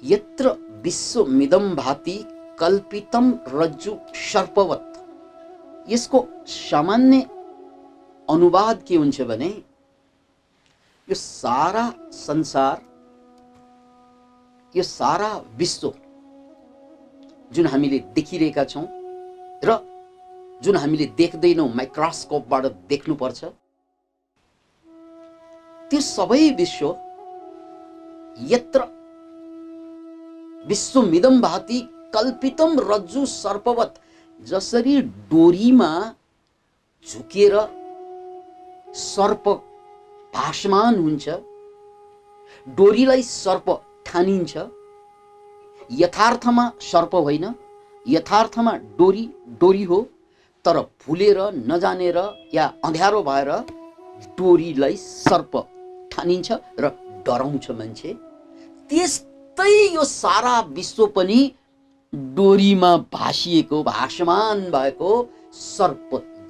यत्र विश्वमिदं भाति कल्पितम रज्जु सर्पवत। यसको सामान्य अनुवाद के हुन्छ भने यो सारा संसार, यो सारा विश्व जुन हामीले देखिरहेका छौं र जुन हामीले देख्दैनौं, माइक्रोस्कोपबाट देख्नुपर्छ, त्यो सबै विश्व यत्र विश्वमिदं भाति कल्पितम रज्जु सर्पवत, जसरी डोरीमा झुकेर सर्प भासमान हुन्छ, डोरीलाई सर्प ठानिन्छ, यथार्थमा सर्प होइन, यथार्थमा डोरी डोरी हो, तर भुलेर नजानेर या अँध्यारो भएर डोरीलाई सर्प ठानिन्छ र डराउँछ मान्छे। त्यस्तै यो सारा विश्व पनि डोरीमा भासिएको, भासमान भएको सर्प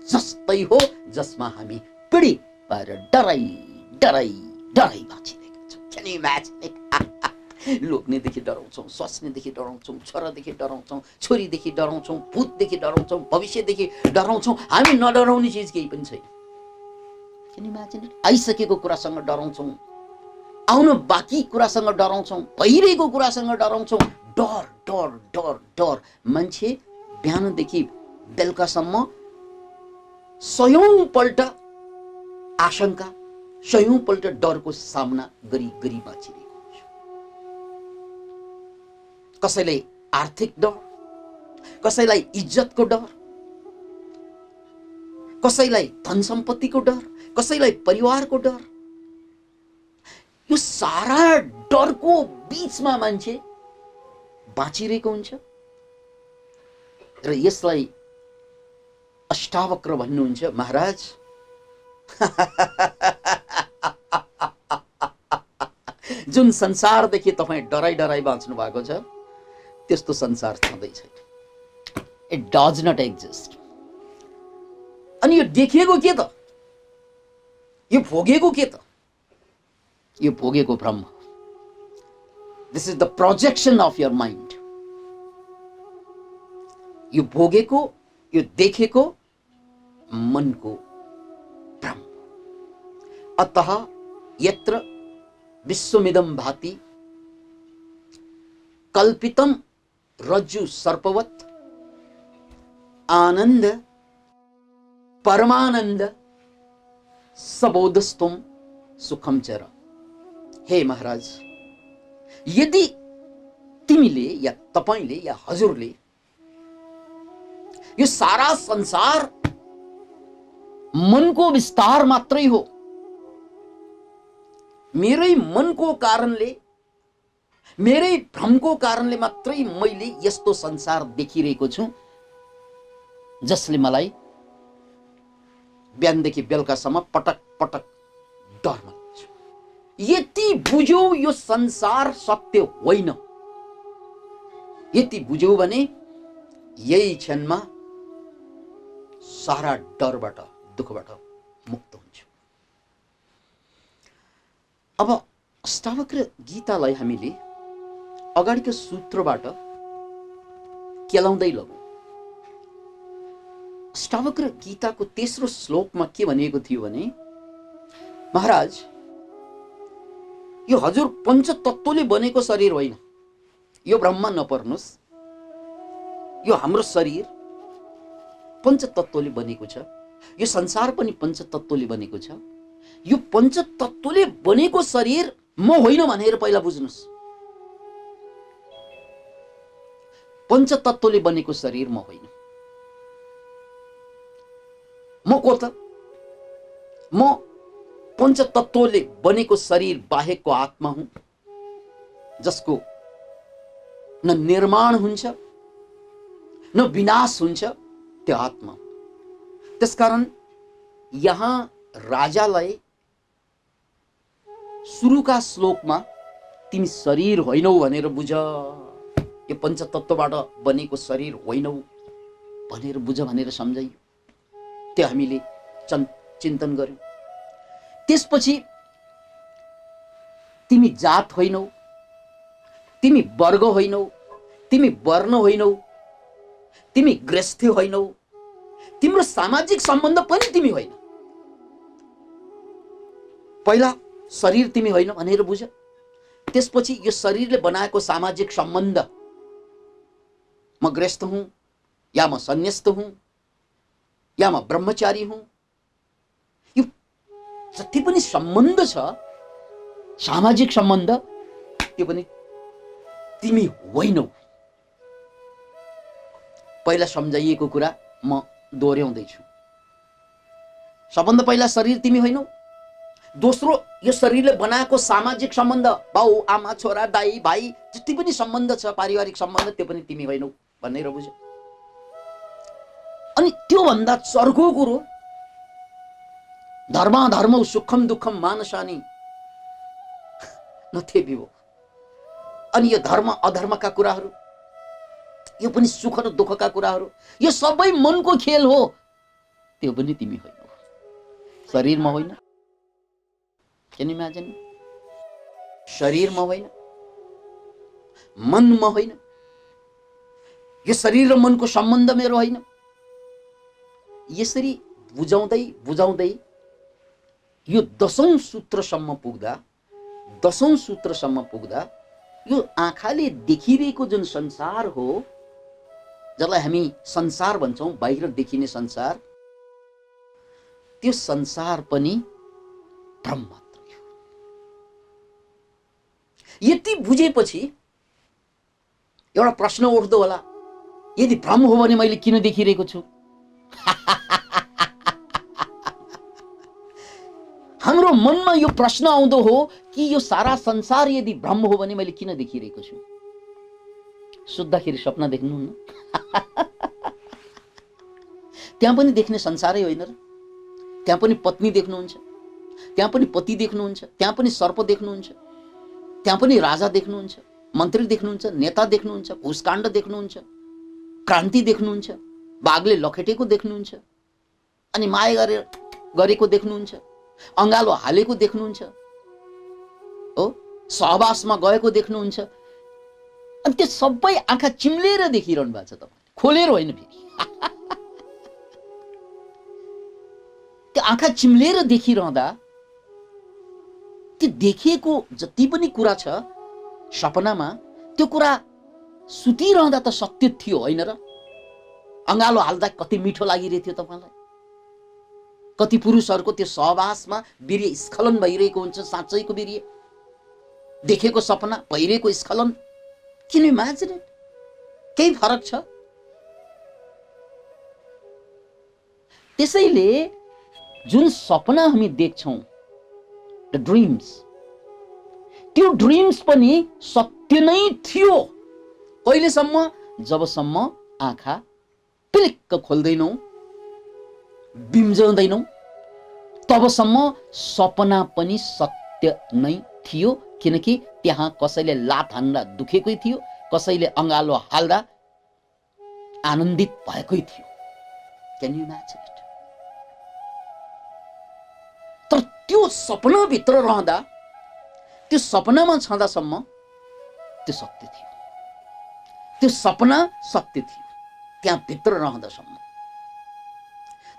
जस्तै हो, जसमा हामी पीडित भएर डराई डराई डराई बाँचिरहेका छौँ। Can you imagine it? लोक्नेदेखि डराउँछौँ, स्वास्नीदेखि डराउँछौँ, छोरादेखि डराउँछौँ, छोरीदेखि डराउँछौँ, भूतदेखि डराउँछौँ, भविष्यदेखि डराउँछौँ। हामी नडराउने चिज केही पनि छैन। Can you imagine it? आइसकेको कुरासँग डराउँछौँ, आउन बाँकी कुरासँग डराउँछौँ, भइरहेको कुरासँग डराउँछौँ। डर डर डर डर। मान्छे बिहानदेखि बेलुकासम्म सयौं पल्ट आशंका, सयौं पल्ट डरको सामना गरी गरी बाँचिरहेको हुन्छ। कसैलाई आर्थिक डर, कसैलाई इज्जतको डर, कसैलाई धन सम्पत्तिको डर, कसैलाई परिवारको डर। यो सारा डरको बीचमा मान्छे बाँचिरहेको हुन्छ र यसलाई अष्टावक्र भन्नुहुन्छ। महाराज जुन संसारदेखि तपाईँ डराई डराई बाँच्नु भएको छ, त्यस्तो संसार छँदै छैन। It does not exist. अनि यो देखिएको के त, यो भोगेको के त? यो भोगेको ब्रह्म। This is the projection of your mind. यो भोगेको, यो देखेको मनको भ्रम। अतः यत्र विश्वमिदं भाति कल्पितम रज्जु सर्पवत आनंद परमानंद सबोधस्तुम सुखम चर। हे महाराज, यदि तिमीले या तपाईले या हजुरले यो सारा संसार मनको विस्तार मात्रै हो, मेरै मनको कारणले, मेरै भ्रमको कारणले मात्रै मैले यस्तो संसार देखिरहेको छु जसले मलाई बिहानदेखि बेलुकासम्म पटक पटक डर मान्छ। यति बुझ्यौ यो संसार सत्य होइन, यति बुझ्यौ भने यही क्षणमा सारा डरबाट, दुःखबाट मुक्त हुन्छ। अब अष्टावक्र गीतालाई हामीले अगाडिको सूत्रबाट केलाउँदै लगौं। अष्टावक्र गीताको तेस्रो श्लोकमा के भनिएको थियो भने, महाराज यो हजुर पञ्चतत्वले बनेको शरीर होइन, यो भ्रममा नपर्नुस्। यो हाम्रो शरीर पञ्चतत्वले बनेको छ, यो संसार पनि पञ्चतत्वले बनेको छ। यो पञ्चतत्वले बनेको शरीर म होइन भनेर पहिला बुझ्नुस्। पञ्चतत्वले बनेको शरीर म होइन। म को त? म पञ्चतत्वले बनेको शरीर बाहेकको आत्मा हुँ, जसको न निर्माण हुन्छ न विनाश हुन्छ, त्यो आत्मा। त्यसकारण यहाँ राजालाई सुरुका श्लोकमा तिमी शरीर होइनौ भनेर बुझ, यो पञ्चतत्वबाट बनेको शरीर होइनौ भनेर बुझ भनेर सम्झाइयो। त्यो हामीले चिन्तन गर्यौं। त्यसपछि तिमी जात होइनौ, तिमी वर्ग होइनौ, तिमी वर्ण होइनौ, तिमी गृहस्थी होइनौ, तिम्रो सामाजिक सम्बन्ध पनि तिमी होइन। पहिला शरीर तिमी होइन भनेर बुझ, त्यसपछि यो शरीरले बनाएको सामाजिक सम्बन्ध, म गृहस्थ हुँ या म सन्न्यस्त हुँ या म ब्रह्मचारी हुँ, यो जति पनि सम्बन्ध छ सामाजिक सम्बन्ध, त्यो पनि तिमी होइनौ। पहिला सम्झाइएको कुरा म दोहोऱ्याउँदैछु। सबभन्दा पहिला शरीर तिमी होइनौ, दोस्रो यो शरीरले बनाएको सामाजिक सम्बन्ध, बाउ आमा छोरा दाइ भाइ जति पनि सम्बन्ध छ पारिवारिक सम्बन्ध, त्यो पनि तिमी होइनौ भनेर बुझ। अनि त्योभन्दा चर्को कुरो, धर्माधर्मौ सुखम दुःखम मानसानी नथे विभो। अनि यो धर्म अधर्मका कुराहरू, यो पनि सुख र दुःखका कुराहरू, यो सबै मनको खेल हो, त्यो पनि तिमी होइनौ। शरीरमा होइन, क्यान यु इमेजिन? शरीरमा होइन, मनमा होइन, यो शरीर र मनको सम्बन्ध मेरो होइन। यसरी बुझाउँदै बुझाउँदै यो 10औं सूत्रसम्म पुग्दा यो आँखाले देखिरहेको जुन संसार हो, जसलाई हामी संसार भन्छौं, बाहिर देखिने संसार, त्यो संसार पनि भ्रम मात्र हो। यति बुझेपछि एउटा प्रश्न उठ्दो होला, यदि भ्रम हो भने मैले किन देखिरहेको छु? हाम्रो मनमा यो प्रश्न आउँदो हो कि यो सारा संसार यदि भ्रम हो भने मैले किन देखिरहेको छु? सुत्दाखेरि सपना देख्नुहुन्न? त्यहाँ पनि देख्ने संसारै होइन र? त्यहाँ पनि पत्नी देख्नुहुन्छ, त्यहाँ पनि पति देख्नुहुन्छ, त्यहाँ पनि सर्प देख्नुहुन्छ, त्यहाँ पनि राजा देख्नुहुन्छ, मन्त्री देख्नुहुन्छ, नेता देख्नुहुन्छ, घुसकाण्ड देख्नुहुन्छ, क्रान्ति देख्नुहुन्छ, बाघले लखेटेको देख्नुहुन्छ, अनि माया गरेको देख्नुहुन्छ, अँगालो हालेको देख्नुहुन्छ, हो सहवासमा गएको देख्नुहुन्छ। अनि त्यो सबै आँखा चिम्लेर देखिरहनु भएको छ, तपाईले खोलेर होइन। फेरि त्यो आँखा चिम्लेर देखिरहँदा त्यो देखिएको जति पनि कुरा छ सपनामा, त्यो कुरा सुतिरहँदा त सत्य थियो होइन र? अँगालो हाल्दा कति मिठो लागिरहेको थियो तपाईलाई? कति पुरुषहरूको त्यो सहवासमा वीर्य स्खलन भइरहेको हुन्छ, साँच्चैको वीर्य, देखेको सपना भइरहेको स्खलन। किन इमेजिन इट? केही फरक छ? त्यसैले जुन सपना हामी देख्छौं, द ड्रिम्स, त्यो ड्रिम्स पनि सत्य नै थियो। कहिलेसम्म? जबसम्म आँखा पिलिक्क खोल्दैनौ, बिम्जाउँदैनौ, तबसम्म सपना पनि सत्य नै थियो। किनकि त्यहाँ कसैले लात हान्दा दुखेकै थियो, कसैले अँगालो हाल्दा आनन्दित भएकै थियो। Can you imagine it? तर त्यो सपनाभित्र रहँदा, त्यो सपनामा छँदासम्म त्यो सत्य थियो। त्यो सपना सत्य थियो त्यहाँ भित्र रहँदासम्म।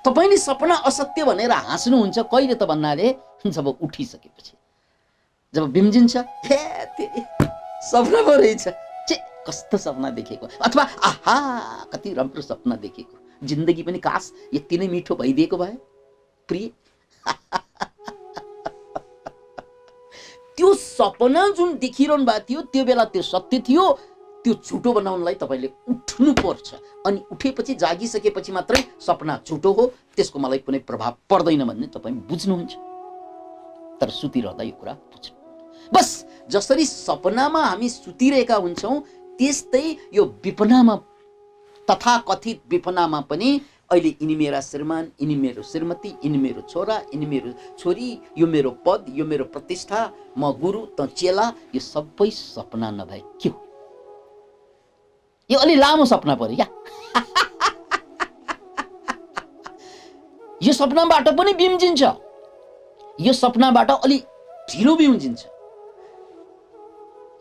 तपाईले सपना असत्य भनेर हाँस्नुहुन्छ कहिले त भन्नाले, जब उठिसकेपछि, जब बिम्जिन्छ, हे तेरी सपना पो रहेछ, चे कस्तो सपना देखेको, अथवा आहा कति राम्रो सपना देखेको, जिन्दगी पनि काश यति नै मिठो भइदिएको भए प्रिय। त्यो सपना जुन देखिरहनु भएको थियो त्यो बेला त्यो सत्य थियो। त्यो झुटो बनाउनलाई तपाईले उठ्नु पर्छ, अनि उठेपछि जागिसकेपछि मात्रै सपना झुटो हो, त्यसको मलाई कुनै प्रभाव पर्दैन भन्ने तपाई बुझ्नुहुन्छ। तर सुतिरहँदा यो कुरा बुझ्नु। बस जसरी सपनामा हामी सुतिरहेका हुन्छौं, त्यस्तै यो विपनामा, तथाकथित विपनामा पनि अहिले यिनी मेरा श्रीमान, यिनी मेरो श्रीमती, यिनी मेरो छोरा, यिनी मेरो छोरी, यो मेरो पद, यो मेरो प्रतिष्ठा, म गुरु त चेला, यो सबै सपना नभए के हो? यो अलि लामो सपना पर्यो क्या। यो सपनाबाट पनि बिम्जिन्छ, यो सपनाबाट अलि ढिलो बिम्जिन्छ।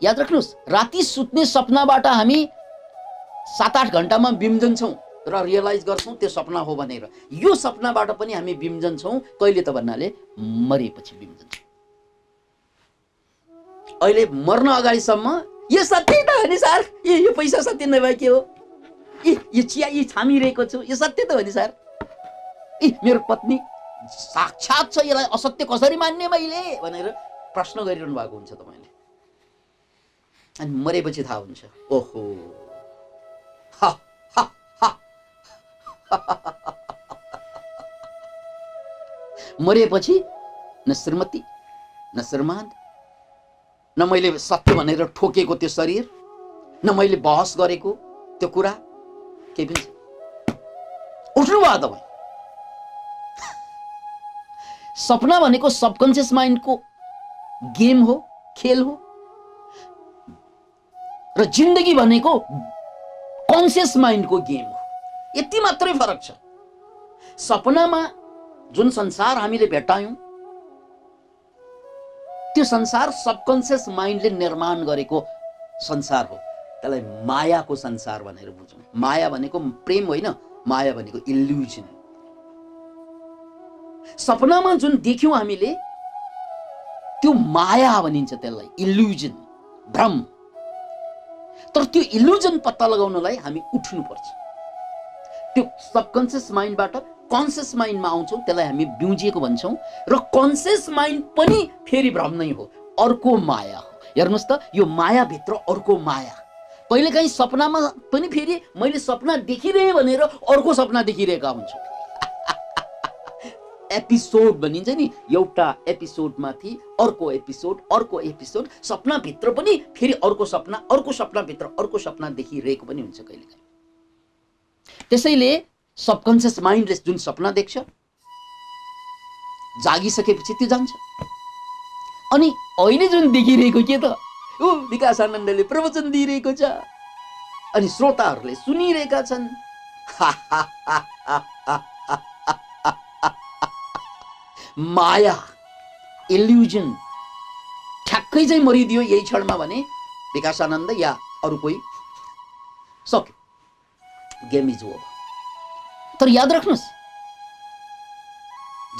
याद राख्नुहोस्, राति सुत्ने सपनाबाट हामी 7-8 घण्टामा बिम्जन्छौँ र रियलाइज गर्छौँ त्यो सपना हो भनेर। यो सपनाबाट पनि हामी बिम्जन्छौँ, कहिले त भन्नाले मरेपछि बिम्जन्छौँ। अहिले मर्न अगाडिसम्म यो सत्य त हो नि सर, यो पैसा सत्य नभए के हो, यो चिया यी छामिरहेको छु यो सत्य त हो नि सर, मेरो पत्नी साक्षात् छ, यसलाई असत्य कसरी मान्ने मैले भनेर प्रश्न गरिरहनु भएको हुन्छ तपाईँले। अनि मरेपछि थाहा हुन्छ, ओहो हा हा हा मरेपछि न श्रीमती न श्रीमान, न मैले सत्य भनेर ठोकेको त्यो शरीर, न मैले बहस गरेको त्यो कुरा, केही पनि छैन। उठ्नु भयो तपाईँ। सपना भनेको सबकन्सियस माइन्डको गेम हो, खेल हो, र जिन्दगी भनेको कन्सियस माइन्डको गेम हो। यति मात्रै फरक छ। सपनामा जुन संसार हामीले भेटायौं त्यो संसार सबकन्सियस माइन्डले निर्माण गरेको संसार हो। त्यसलाई मायाको संसार भनेर बुझौँ। माया भनेको प्रेम होइन, माया भनेको इल्युजन। सपनामा जुन देख्यौं हामीले त्यो माया भनिन्छ, त्यसलाई इल्युजन, भ्रम। तर त्यो इल्युजन पत्ता लगाउनलाई हामी उठ्नुपर्छ। त्यो सबकन्सियस माइन्डबाट कन्सियस माइन्डमा आउँछौँ, त्यसलाई हामी बिउजिएको भन्छौँ। र कन्सियस माइन्ड पनि फेरि भ्रम नै हो, अर्को माया हो। हेर्नुहोस् त, यो मायाभित्र अर्को माया। कहिलेकाहीँ सपनामा पनि फेरि मैले सपना देखिरहेँ भनेर अर्को सपना देखिरहेका हुन्छौँ। एपिसोड भनिन्छ नि, एउटा एपिसोडमाथि अर्को एपिसोड, अर्को एपिसोड, सपनाभित्र पनि फेरि अर्को सपना, अर्को सपनाभित्र अर्को सपना देखिरहेको पनि हुन्छ कहिलेकाहीँ। त्यसैले सबकन्सियस माइन्डले जुन सपना देख्छ, जागिसकेपछि त्यो जान्छ। अनि अहिले जुन देखिरहेको के त, विकास आनन्दले प्रवचन दिइरहेको छ, अनि श्रोताहरूले सुनिरहेका छन्। माया, इल्युजन ठ्याक्कै चाहिँ मरिदियो यही क्षणमा भने विकास आनन्द या अरू कोही, सक्यो, गेम इज ओभर। तर याद राख्नुहोस्,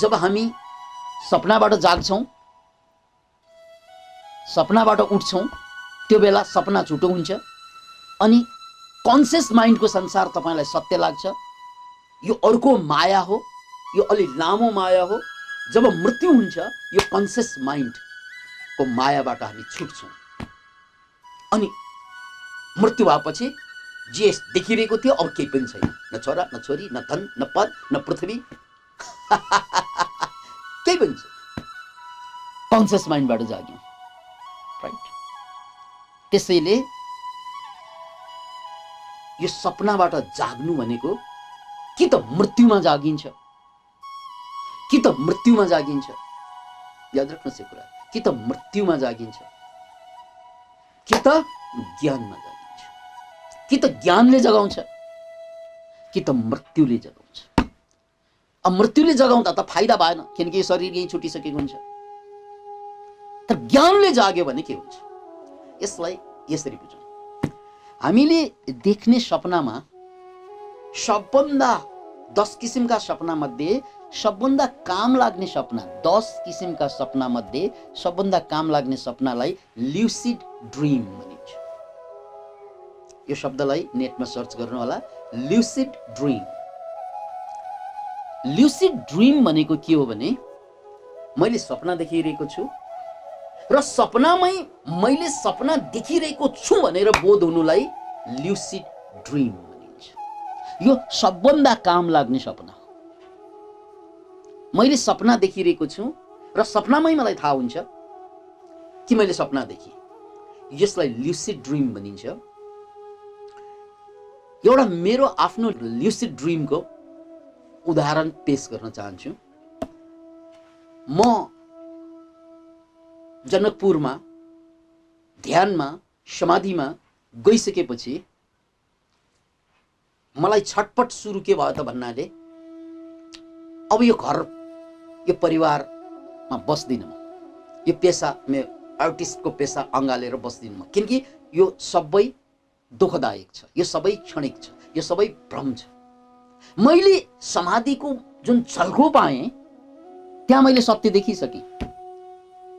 जब हामी सपनाबाट जाग्छौँ, सपनाबाट उठ्छौँ, त्यो बेला सपना झुटो हुन्छ अनि कन्सियस माइन्डको संसार तपाईलाई सत्य लाग्छ। यो अर्को माया हो, यो अलि लामो माया हो। जब मृत्यु हुन्छ, यो कन्सियस माइन्डको मायाबाट हामी छुट्छौँ। अनि मृत्यु भएपछि जे देखिरहेको थियो अब केही पनि छैन, न छोरा न छोरी, न धन न पद न पृथ्वी, केही पनि छैन। कन्सियस माइन्डबाट जाग्यौँ, राइट। त्यसैले यो सपनाबाट जाग्नु भनेको कि त मृत्युमा जागिन्छ, कि त मृत्युमा जागिन्छ। याद राख्नुहोस् यो कुरा, कि त मृत्युमा जागिन्छ, कि त ज्ञानमा जागिन्छ। कि त ज्ञानले जगाउँछ, कि त मृत्युले जगाउँछ। अब मृत्युले जगाउँदा त फाइदा भएन, किनकि शरीर यही छुटिसकेको हुन्छ। तर ज्ञानले जाग्यो भने के हुन्छ, यसलाई यसरी बुझौँ। हामीले देख्ने सपनामा सबभन्दा 10 किसिमका सपना मध्ये सबभन्दा काम लाग्ने सपना, 10 किसिमका सपना मध्ये सबभन्दा काम लाग्ने सपनालाई ल्युसिड ड्रिम भनिन्छ। यो शब्दलाई नेटमा सर्च गर्नु होला, ल्युसिड ड्रिम। ल्युसिड ड्रिम भनेको के हो भने, मैले सपना देखिरहेको छु र सपनामै मैले सपना देखिरहेको छु भनेर बोध हुनुलाई ल्युसिड ड्रिम भनिन्छ। यो सबभन्दा काम लाग्ने सपना हो। मैले सपना देखिरहेको छु र सपनामै मलाई थाहा हुन्छ कि मैले सपना देखेँ, यसलाई ल्युसिड ड्रिम भनिन्छ। एउटा मेरो आफ्नो ल्युसिड ड्रिमको उदाहरण पेश गर्न चाहन्छु। म जनकपुरमा ध्यानमा समाधिमा गइसकेपछि मलाई छटपट सुरु के भयो त भन्नाले, अब यो घर, यो परिवारमा बस्दिनँ म, यो पेसा आर्टिस्टको पेसा अँगालेर बस्दिनँ म, किनकि यो सबै दुःखदायक छ, यो सबै क्षणिक छ, यो सबै भ्रम छ। मैले समाधिको जुन झल्को पाएँ त्यहाँ मैले सत्य देखिसकेँ।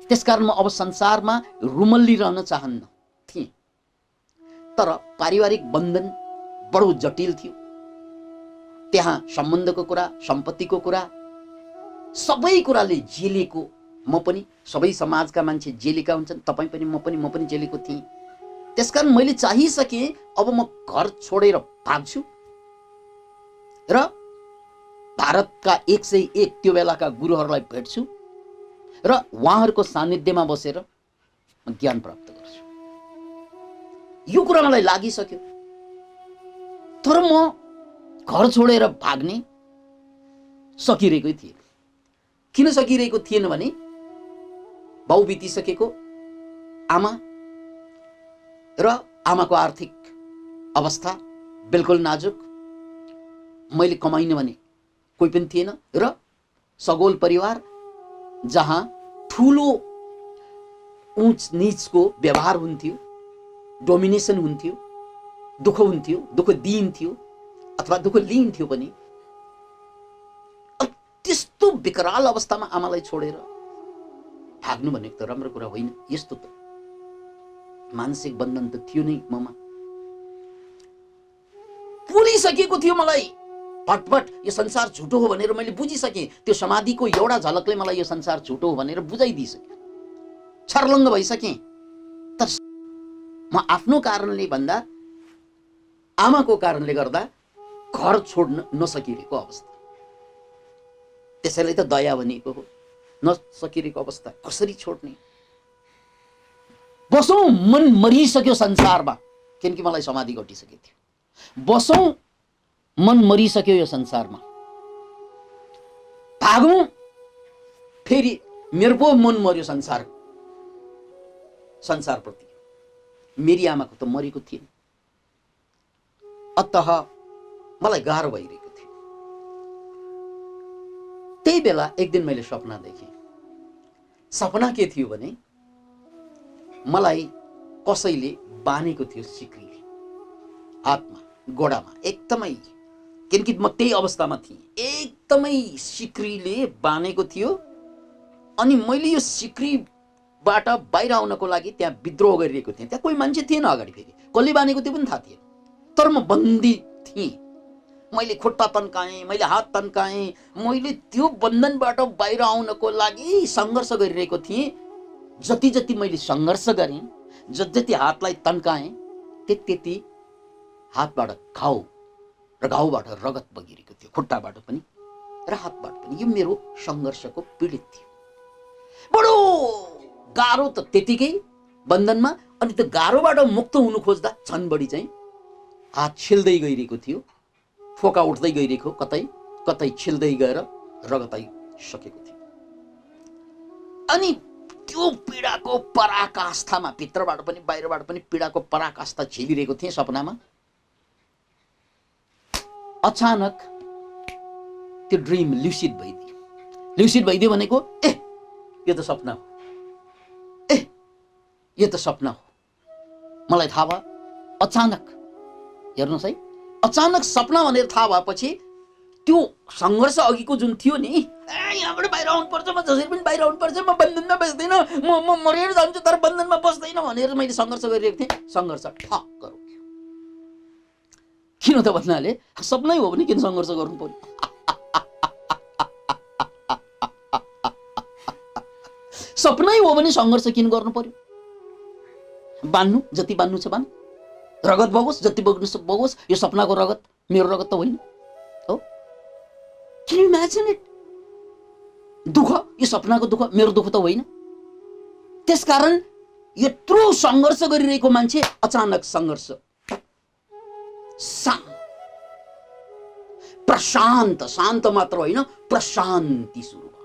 त्यसकारण म अब संसारमा रुमल्लिरहन चाहन्न थिएँ। तर पारिवारिक बन्धन बडो जटिल थियो। त्यहाँ सम्बन्धको कुरा, सम्पत्तिको कुरा, सबै कुराले जेलेको म पनि, सबै समाजका मान्छे जेलेका हुन्छन्, तपाईँ पनि, म पनि जेलेको थिएँ। त्यसकारण मैले चाहिसकेँ अब म घर छोडेर भाग्छु र भारतका 101 त्यो बेलाका गुरुहरूलाई भेट्छु र उहाँहरूको सान्निध्यमा बसेर म ज्ञान प्राप्त गर्छु। यो कुरा मलाई लागिसक्यो। तर म घर छोडेर भाग्ने सकिरहेकै थिएन। किन सकिरहेको थिएन भने बाउ बितिसकेको, आमा र आमाको आर्थिक अवस्था बिल्कुल नाजुक, मैले कमाइनँ भने कोही पनि थिएन र सगोल परिवार जहाँ ठुलो उच नीचको व्यवहार हुन्थ्यो, डोमिनेसन हुन्थ्यो, दुःख हुन्थ्यो, दुःख दिइन्थ्यो अथवा दुःख लिइन्थ्यो पनि। त्यस्तो विकराल अवस्थामा आमालाई छोडेर भाग्नु भनेको त राम्रो कुरा होइन। यस्तो त मानसिक बन्धन त थियो नै ममा, पुलिसकेको थियो मलाई भटभट। यो संसार झुटो हो भनेर मैले बुझिसकेँ। त्यो समाधिको एउटा झलकले मलाई यो संसार झुटो हो भनेर बुझाइदिइसक्यो। छर्लङ्ग भइसकेँ। तर म आफ्नो कारणले भन्दा आमाको कारणले गर्दा घर छोड्न नसकिरहेको अवस्था। त्यसैले त दया भनेको हो। नसकिरहेको अवस्था कसरी छोड्ने? बसौँ मन मरिसक्यो संसारमा, किनकि मलाई समाधि घटिसकेको थियो। बसौँ मन मरिसक्यो यो संसारमा, भागौँ फेरि मेरो पो मन मर्यो संसारप्रति। मेरी आमाको त मरेको थिएन। अतः मलाई गाह्रो भइरहेको थियो। त्यही बेला एक दिन मैले सपना देखेँ। सपना के थियो भने मलाई कसैले बानेको थियो सिक्रीले, हातमा गोडामा एकदमै, किनकि म त्यही अवस्थामा थिएँ। एकदमै सिक्रीले बानेको थियो। अनि मैले यो सिक्रीबाट बाहिर आउनको लागि त्यहाँ विद्रोह गरिरहेको थिएँ। त्यहाँ कोही मान्छे थिएन अगाडि, फेरि कसले बानेको त्यो पनि थाहा थिएन। तर म बन्दी थिएँ। मैले खुट्टा तन्काएँ, मैले हात तन्काएँ, मैले त्यो बन्धनबाट बाहिर आउनको लागि सङ्घर्ष गरिरहेको थिएँ। जति जति मैले सङ्घर्ष गरेँ, जति हातलाई तन्काएँ, त्यति हातबाट घाउ र घाउबाट रगत बगिरहेको थियो, खुट्टाबाट पनि र हातबाट पनि। यो मेरो सङ्घर्षको पीडित थियो। बडो गाह्रो त त्यतिकै बन्धनमा। अनि त्यो गाह्रोबाट मुक्त हुनु खोज्दा झन् बढी चाहिँ हात छिल्दै गइरहेको थियो, फोका उठ्दै गइरहेको, कतै कतै छिल्दै गएर रगत आइसकेको थियो। अनि त्यो पीडाको पराकाष्ठामा, भित्रबाट पनि बाहिरबाट पनि पीडाको पराकाष्ठा झेलिरहेको थिएँ सपनामा। अचानक त्यो ड्रिम ल्युसिड भइदियो। ल्युसिड भइदियो भनेको यो त सपना हो, यो त सपना हो। मलाई थाहा भयो अचानक। हेर्नुहोस् है, अचानक सपना भनेर थाहा भएपछि त्यो सङ्घर्ष अघिको जुन थियो नि, यहाँबाट बाहिर आउनुपर्छ, म जसरी पनि बाहिर आउनुपर्छ, म बन्धनमा बस्दैन, म मरेर जान्छु तर बन्धनमा बस्दैन भनेर मैले सङ्घर्ष गरिरहेको थिएँ। सङ्घर्ष ठक्क रोक्यो। किन त भन्नाले सपनै हो भने किन सङ्घर्ष गर्नु पर्यो? सपनै हो भने सङ्घर्ष किन गर्नु पर्यो? बान्नु जति बान्नु छ बान्, रगत बगोस् जति बगोस्। यो सपनाको रगत मेरो रगत त होइन हो। Can you imagine it? दुःख, यो सपनाको दुःख मेरो दुःख त होइन। त्यसकारण यत्रो सङ्घर्ष गरिरहेको मान्छे अचानक सङ्घर्ष प्रशान्त, शान्त मात्र होइन, प्रशान्ति सुरु भयो।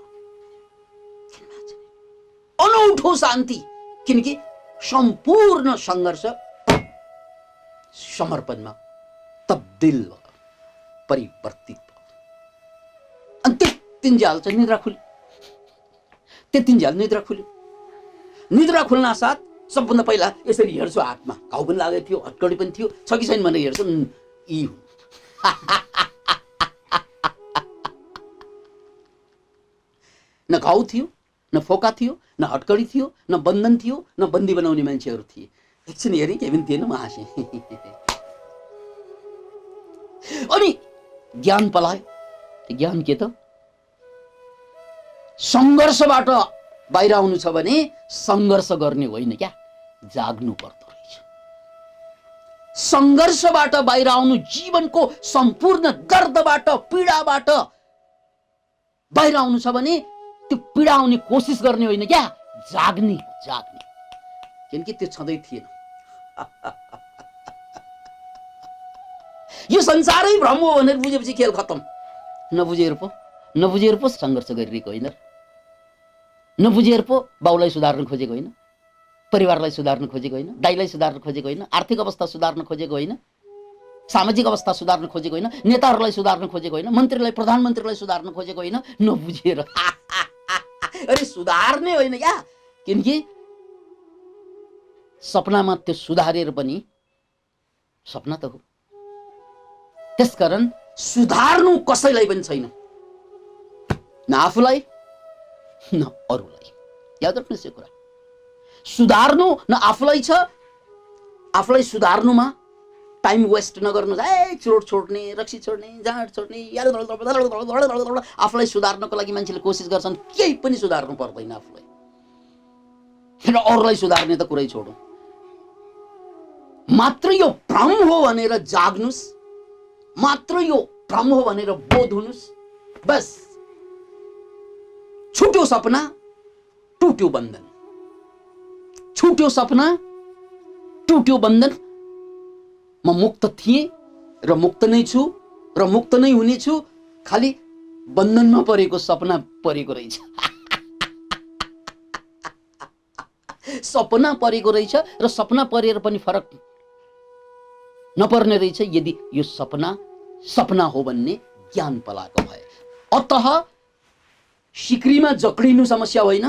अनौठो शान्ति, किनकि सम्पूर्ण सङ्घर्ष समर्पणमा तब्दिल भयो, परिवर्तित भयो। अनि त्यतिन्जेल चाहिँ निद्रा खुल्यो। निद्रा खुल्न साथ सबभन्दा पहिला यसरी हेर्छु, हातमा घाउ पनि लागेको थियो, हटकडी पनि थियो, छ कि छैन भनेर हेर्छु, यी हुन्। न घाउ थियो, न फोका थियो, न हटकडी थियो, न बन्धन थियो, न बन्दी बनाउने मान्छेहरू थिए। एकछिन हेरेँ, केही पनि थिएन, म हाँसेँ। अनि ज्ञान पलायो। त्यो ज्ञान के त? सङ्घर्षबाट बाहिर आउनु छ भने सङ्घर्ष गर्ने होइन क्या, जाग्नु पर्दो रहेछ। सङ्घर्षबाट बाहिर आउनु, जीवनको सम्पूर्ण दर्दबाट, पीडाबाट बाहिर आउनु छ भने त्यो पीडा आउने कोसिस गर्ने होइन क्या, जाग्ने। किनकि त्यो छँदै थिएन। यो संसारै भ्रम हो भनेर बुझेपछि खेल खत्तम। नबुझेर पो सङ्घर्ष गरिरहेको होइन, नबुझेर पो बाउलाई सुधार्न खोजेको होइन, परिवारलाई सुधार्न खोजेको होइन, दाइलाई सुधार्न खोजेको होइन, आर्थिक अवस्था सुधार्न खोजेको होइन, सामाजिक अवस्था सुधार्न खोजेको होइन, नेताहरूलाई सुधार्न खोजेको होइन, मन्त्रीलाई, प्रधानमन्त्रीलाई सुधार्न खोजेको होइन, नबुझेर। अरे सुधार्ने होइन क्या, किनकि सपनामा त्यो सुधारेर पनि सपना त हो। त्यसकारण सुधार्नु कसैलाई पनि छैन, न आफूलाई न अरूलाई। याद राख्नुहोस् यो कुरा, सुधार्नु न आफूलाई छ, आफूलाई सुधार्नुमा टाइम वेस्ट नगर्नु। चोट छोड्ने, रक्सी छोड्ने, जाँड छोड्ने, आफूलाई सुधार्नको लागि मान्छेले कोसिस गर्छन्, केही पनि सुधार्नु पर्दैन आफूलाई, र अरूलाई सुधार्ने त कुरै छोडौँ। मात्र यो भ्रम हो भनेर जाग्नुस्, मात्र यो भ्रम हो भनेर बोध हुनुस्, बस। छुट्यो सपना, टुट्यो बन्धन, छुट्यो सपना, टुट्यो बन्धन। म मुक्त थिएँ र मुक्त नै छु र मुक्त नै हुनेछु, खालि बन्धनमा परेको सपना परेको रहेछ। सपना परेको रहेछ र सपना परेर पनि फरक नपर्ने रहेछ यदि यो सपना हो भन्ने ज्ञान पलाएको भए। अतः सिक्रीमा जक्डिनु समस्या होइन,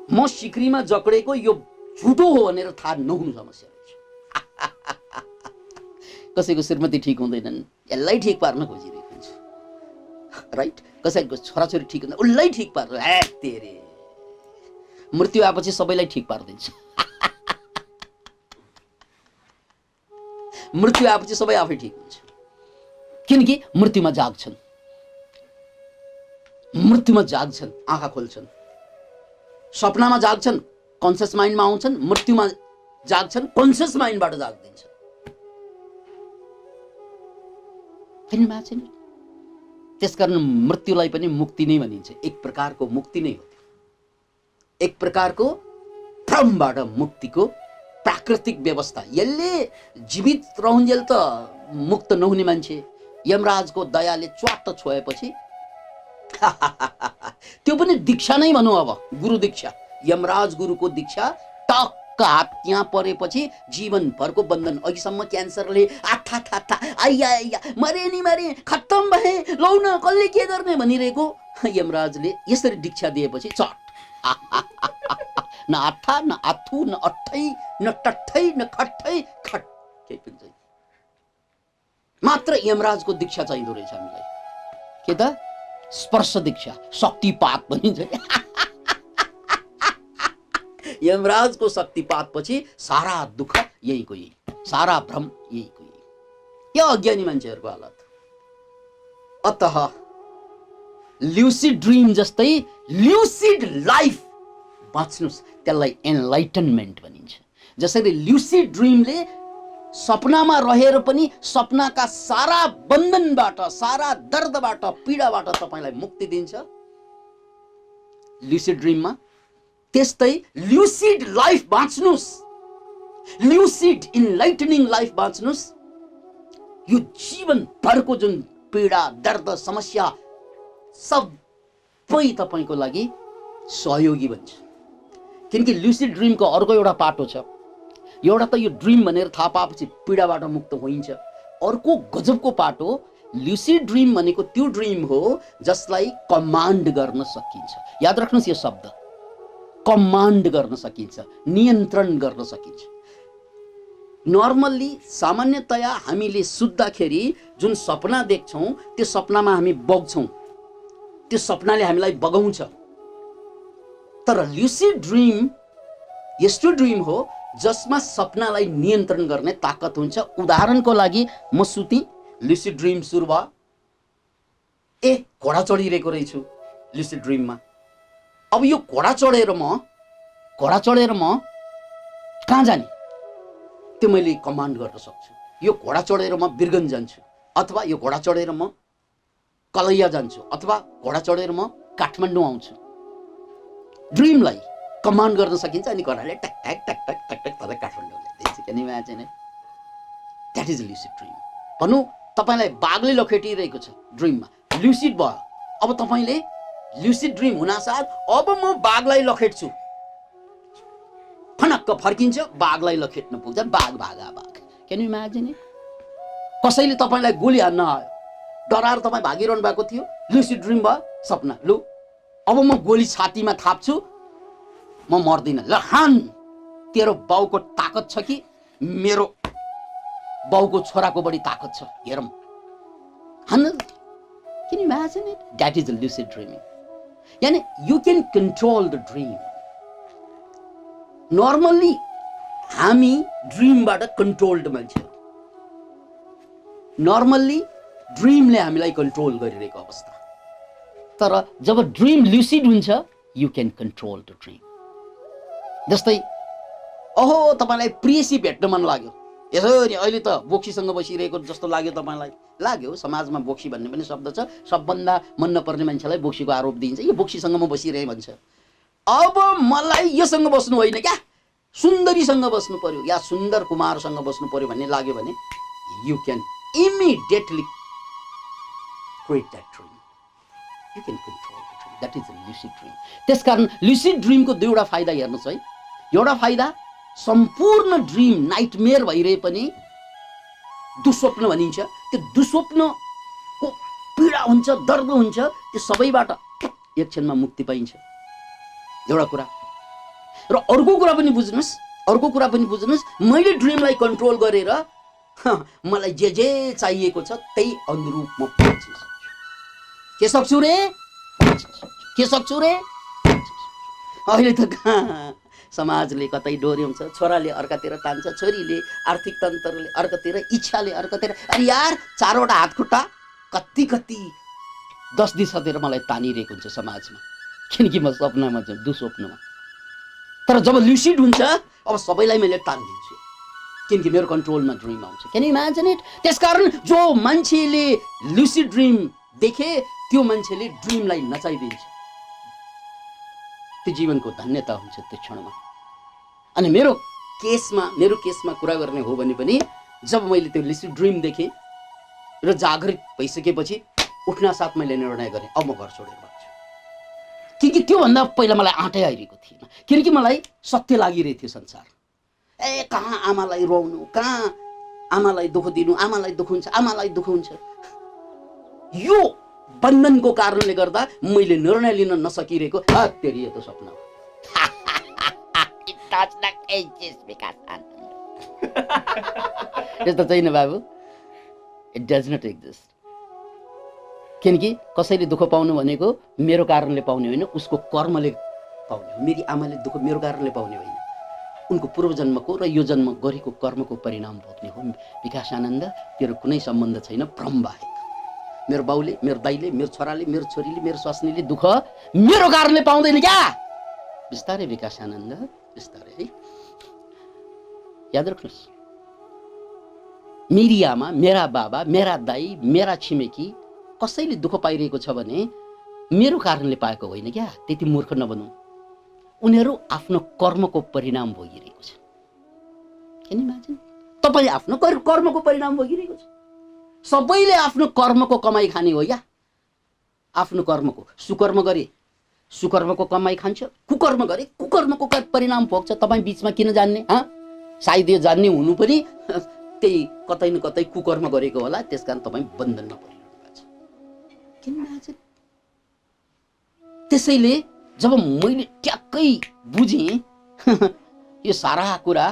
म सिक्रीमा जक्डेको यो झुटो हो भनेर थाहा नहुनु समस्या रहेछ। कसैको श्रीमती ठिक हुँदैनन्, यसलाई ठिक पार्न खोजिरहेको हुन्छ, राइट? कसैको छोराछोरी ठिक हुँदैन, उसलाई ठिक पार्नु, तेरे मृत्यु आएपछि सबैलाई ठिक पारिदिन्छ। मृत्यु आएपछि सबै आफै ठिक हुन्छ, किनकि मृत्युमा जाग्छन्, आँखा खोल्छन्, सपनामा जाग्छन्, कन्सियस माइन्डमा आउँछन्, मृत्युमा जाग्छन्, कन्सियस माइन्डबाट जाग्दिन्छन्। त्यसकारण मृत्युलाई पनि मुक्ति नै भनिन्छ, एक प्रकारको मुक्ति नै हो, एक प्रकारको भ्रमबाट मुक्तिको प्राकृतिक व्यवस्था। यसले जीवित रहन्जेल त मुक्त नहुने मान्छे यमराजको दयाले च्वाट्ट छोएपछि त्यो पनि दीक्षा नै भनौँ, अब गुरु दीक्षा, यमराज गुरुको दीक्षा, टक्क हात त्यहाँ परेपछि जीवनभरको बन्धन। अघिसम्म क्यान्सरले आथा आइया मरे नि मरे, खत्तम भए, लौ न कसले के गर्ने भनिरहेको यमराजले यसरी दीक्षा दिएपछि चट, न आथा, न आथु, न अट्ठै, न टट्ठै, न खट्ठै, खट केही पनि छैन। मात्र यमराजको दीक्षा चाहिँदो रहेछ हामीलाई, के त? स्पर्श दीक्षा, शक्तिपात भनिन्छ। यमराजको शक्तिपात पछि सारा दुःख यहीको यही, सारा भ्रम यहीको यही। यो अज्ञानी मान्छेहरूको हालत। अतः ल्युसिड ड्रिम जस्तै ल्युसिड लाइफ बाँच्नुस्, त्यसलाई एनलाइटनमेन्ट भनिन्छ। जसरी ल्युसिड ड्रिमले सपनामा रहेर पनि सपनाका सारा बन्धनबाट, सारा दर्दबाट, पीडाबाट तपाईलाई मुक्ति दिन्छ ल्युसिड ड्रिममा, त्यस्तै ल्युसिड लाइफ बाँच्नुस्, ल्युसिड इनलाइटनिङ लाइफ बाँच्नुस्। यो जीवनभरको जुन पीडा, दर्द, समस्या सबै तपाईको लागि सहयोगी बन्छ। किनकि ल्युसिड ड्रिमको अर्को एउटा पाटो छ। एउटा त यो ड्रिम भनेर थाहा पाएपछि पीडाबाट मुक्त होइन्छ। अर्को गजबको पाटो, ल्युसिड ड्रिम भनेको त्यो ड्रिम हो जसलाई कमान्ड गर्न सकिन्छ। याद राख्नुहोस् यो शब्द, कमान्ड गर्न सकिन्छ, नियन्त्रण गर्न सकिन्छ। नर्मल्ली सामान्यतया हामीले सुत्दाखेरि जुन सपना देख्छौँ त्यो सपनामा हामी बग्छौँ, त्यो सपनाले हामीलाई बगाउँछ। तर ल्युसिड ड्रिम यस्तो ड्रिम हो जसमा सपनालाई नियन्त्रण गर्ने ताकत हुन्छ। उदाहरणको लागि म सुतेँ, ल्युसिड ड्रिम सुरु भयो, घोडा चढिरहेको रहेछु ल्युसिड ड्रिममा। अब यो घोडा चढेर म कहाँ जाने त्यो मैले कमान्ड गर्न सक्छु। यो घोडा चढेर म बिरगञ्ज जान्छु, अथवा यो घोडा चढेर म कलैया जान्छु, अथवा घोडा चढेर म काठमाडौँ आउँछु। ड्रिमलाई कमान्ड गर्न सकिन्छ अनि घोडाले टक टक टक टक टक टक तल काठमाडौँ ल्याइदिन्छ। Can you imagine it? That is lucid dream. भनौँ तपाईँलाई बाघले लखेटिरहेको छ ड्रिममा, ल्युसिड भयो। अब तपाईँले ल्युसिड ड्रिम हुनासाथ अब म बाघलाई लखेट्छु, फनक्क फर्किन्छ, बाघलाई लखेट्न पुग्छ, बाघ भागा बाघ। Can you imagine it? कसैले तपाईँलाई गोली हान्न आयो, डराएर तपाईँ भागिरहनु भएको थियो, ल्युसिड ड्रिम भयो, सपना, लु अब म गोली छातीमा थाप्छु, म मर्दिनँ, ल हान। तेरो बाउको ताकत छ कि मेरो बाउको छोराको बढी ताकत छ, हेरौँ, हान। Can you imagine it? That is lucid dreaming. यानी you can control the dream. Normally हामी ड्रिमबाट कन्ट्रोल्ड मान्छे हो। नर्मल्ली ड्रिमले हामीलाई कन्ट्रोल गरिरहेको अवस्था। तर जब ड्रिम ल्युसिड हुन्छ, you can control the dream. जस्तै ओहो तपाईँलाई प्रियसी भेट्न मन लाग्यो, यसरी अहिले त बोक्सीसँग बसिरहेको जस्तो लाग्यो तपाईँलाई, लाग्यो। समाजमा बोक्सी भन्ने पनि शब्द छ, सबभन्दा मन नपर्ने मान्छेलाई बोक्सीको आरोप दिइन्छ, यो बोक्सीसँग म बसिरहेँ भन्छ। अब मलाई योसँग बस्नु होइन क्या, सुन्दरीसँग बस्नु पर्यो या सुन्दर कुमारसँग बस्नु पर्यो भन्ने लाग्यो भने you can immediately create that dream, you can control the dream. That is a lucid dream. त्यसकारण ल्युसिड ड्रिमको दुईवटा फाइदा हेर्नुहोस् है। एउटा फाइदा, सम्पूर्ण ड्रिम नाइटमेयर भइरहे पनि दुस्वप्न भनिन्छ, त्यो दुस्वप्नको पीडा हुन्छ, दर्द हुन्छ, त्यो सबैबाट एक क्षणमा मुक्ति पाइन्छ। एउटा कुरा। र अर्को कुरा पनि बुझ्नुहोस्, मैले ड्रिमलाई कन्ट्रोल गरेर मलाई जे जे चाहिएको छ त्यही अनुरूप म पाउन सक्छु। के सक्छु रे? अहिले त कहाँ समाजले कतै डोर्याउँछ, छोराले अर्कातिर तान्छ, छोरीले आर्थिक तन्त्रले अर्कातिर, इच्छाले अर्कातिर। अरे यार, चारवटा हात खुट्टा कति 10 दिशातिर मलाई तानिरहेको हुन्छ समाजमा, किनकि म सपनामा छु, दुस्वप्नमा। तर जब ल्युसिड हुन्छ, अब सबैलाई मैले तानिदिन्छु, किनकि मेरो कन्ट्रोलमा ड्रिम आउँछ। Can you imagine it? त्यसकारण जो मान्छेले ल्युसिड ड्रिम देखे त्यो मान्छेले ड्रिमलाई नचाइदिन्छ, त्यो जीवनको धन्यता हुन्छ त्यो क्षणमा। अनि मेरो केसमा कुरा गर्ने हो भने पनि जब मैले त्यो ल्युसिड ड्रिम देखेँ र जागृत भइसकेपछि उठ्न साथ मैले निर्णय गरेँ, अब म घर छोडेर भाग्छु। किनकि त्योभन्दा पहिला मलाई आँटै आइरहेको थिएन, किनकि मलाई सत्य लागिरहेको थियो संसार। कहाँ आमालाई रोउनु, कहाँ आमालाई दुःख दिनु, आमालाई दुःख हुन्छ। यो बन्धनको कारणले गर्दा मैले निर्णय लिन नसकिरहेको तेरी यो त सपना हो। यस्तो छैन बाबु, इट डज नट एक्जिस्ट। किनकि कसैले दुःख पाउनु भनेको मेरो कारणले पाउने होइन, उसको कर्मले पाउने हो। मेरी आमाले दुःख मेरो कारणले पाउने होइन, उनको पूर्वजन्मको र यो जन्म गरेको कर्मको परिणाम भोग्ने हो। विकास आनन्द, तेरो कुनै सम्बन्ध छैन भ्रम बाहेक। मेरो बाउले, मेरो दाइले, मेरो छोराले, मेरो छोरीले, मेरो स्वास्नीले दुःख मेरो कारणले पाउँदैन क्या। बिस्तारै विकास आनन्द, बिस्तारै है। याद राख्नुहोस्, मेरी आमा, मेरा बाबा, मेरा दाइ, मेरा छिमेकी कसैले दुःख पाइरहेको छ भने मेरो कारणले पाएको होइन क्या। त्यति मूर्ख नबनौँ। उनीहरू आफ्नो कर्मको परिणाम भोगिरहेको छ। किन इमेजिन, तपाईँ आफ्नो कर्मको परिणाम भोगिरहेको छ। सबैले आफ्नो कर्मको कमाई खाने हो या? आफ्नो कर्मको, सुकर्म गरे सुकर्मको कमाई खान्छ, कुकर्म गरे कुकर्मको परिणाम भोग्छ। तपाईँ बिचमा किन जान्ने? सायद यो जान्ने हुनु पनि त्यही कतै न कतै कुकर्म गरेको होला, त्यसकारण तपाईँ बन्धनमा परिरहनु भएको छ। किन इमेजिन? त्यसैले जब मैले ट्याक्कै बुझेँ यो सारा कुरा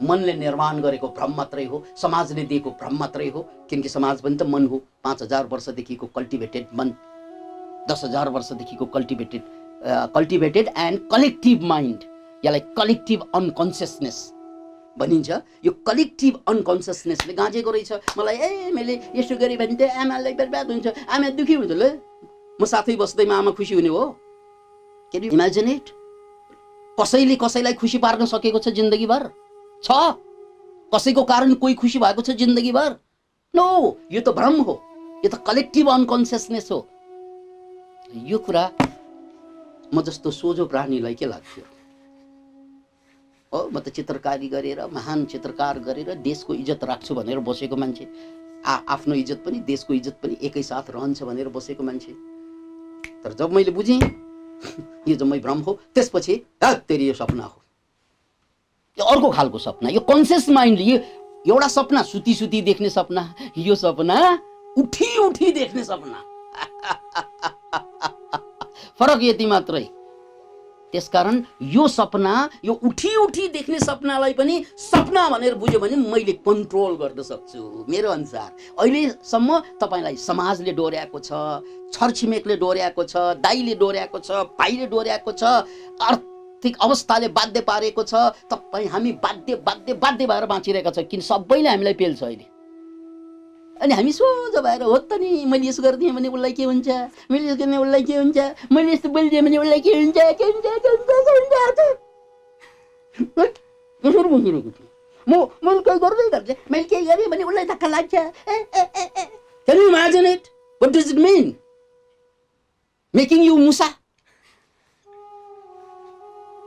मनले निर्माण गरेको भ्रम मात्रै हो, समाजले दिएको भ्रम मात्रै हो। किनकि समाज पनि त मन हो। 5000 वर्षदेखिको कल्टिभेटेड मन, 10,000 वर्षदेखिको कल्टिभेटेड एन्ड कलेक्टिभ माइन्ड, यसलाई कलेक्टिभ अनकन्सियसनेस भनिन्छ। यो कलेक्टिभ अनकन्सियसनेसले गाँजेको रहेछ मलाई। मैले यसो गरेँ भने त आमालाई बर्बाद हुन्छ, आमा दुखी हुन्छ। ल म साथै बस्दैमा आमा खुसी हुने हो? Can you imagine it? कसैले कसैलाई खुसी पार्न सकेको छ जिन्दगीभर? छ? कसैको कारण कोही खुसी भएको छ जिन्दगीभर? नो, यो त भ्रम हो, यो त कलेक्टिभ अनकन्सियसनेस हो। यो कुरा म जस्तो सोझो प्राणीलाई के लाग्थ्यो? हो, म त चित्रकारी गरेर, महान चित्रकार गरेर देशको इज्जत राख्छु भनेर बसेको मान्छे, आफ्नो इज्जत पनि देशको इज्जत पनि एकैसाथ रहन्छ भनेर बसेको मान्छे। तर जब मैले बुझेँ यो जम्मै भ्रम हो, त्यसपछि तेरि यो सपना हो, यो अर्को खालको सपना। यो कन्सियस माइन्डले यो एउटा सपना सुती सुती देख्ने सपना, यो सपना उठी उठी देख्ने सपना। फरक यति मात्रै। त्यसकारण यो सपना, यो उठी उठी देख्ने सपनालाई पनि सपना भनेर बुझ्यो भने मैले कन्ट्रोल गर्न सक्छु मेरो अनुसार। अहिलेसम्म तपाईलाई समाजले डोर्याएको छ, छरछिमेकले डोर्याएको छ, दाइले डोर्याएको छ, भाइले डोर्याएको छ, आर्थिक अवस्थाले बाध्य पारेको छ। हामी बाध्य भएर बाँचिरहेका छ। किन सबैले हामीलाई पेल्छ अहिले। अनि हामी सोझो भएर हो त नि, मैले यसो गरिदिएँ भने उसलाई के हुन्छ, मैले यसो गर्ने उसलाई के हुन्छ, मैले यस्तो बोलिदिएँ भने उसलाई के हुन्छ, के हुन्छ। कसरी बसिरहेको छु मैले केही गर्दै गर्छ, मैले केही गरेँ भने उसलाई धक्का लाग्छ। Can you imagine it? What does it mean? Making you मुसा।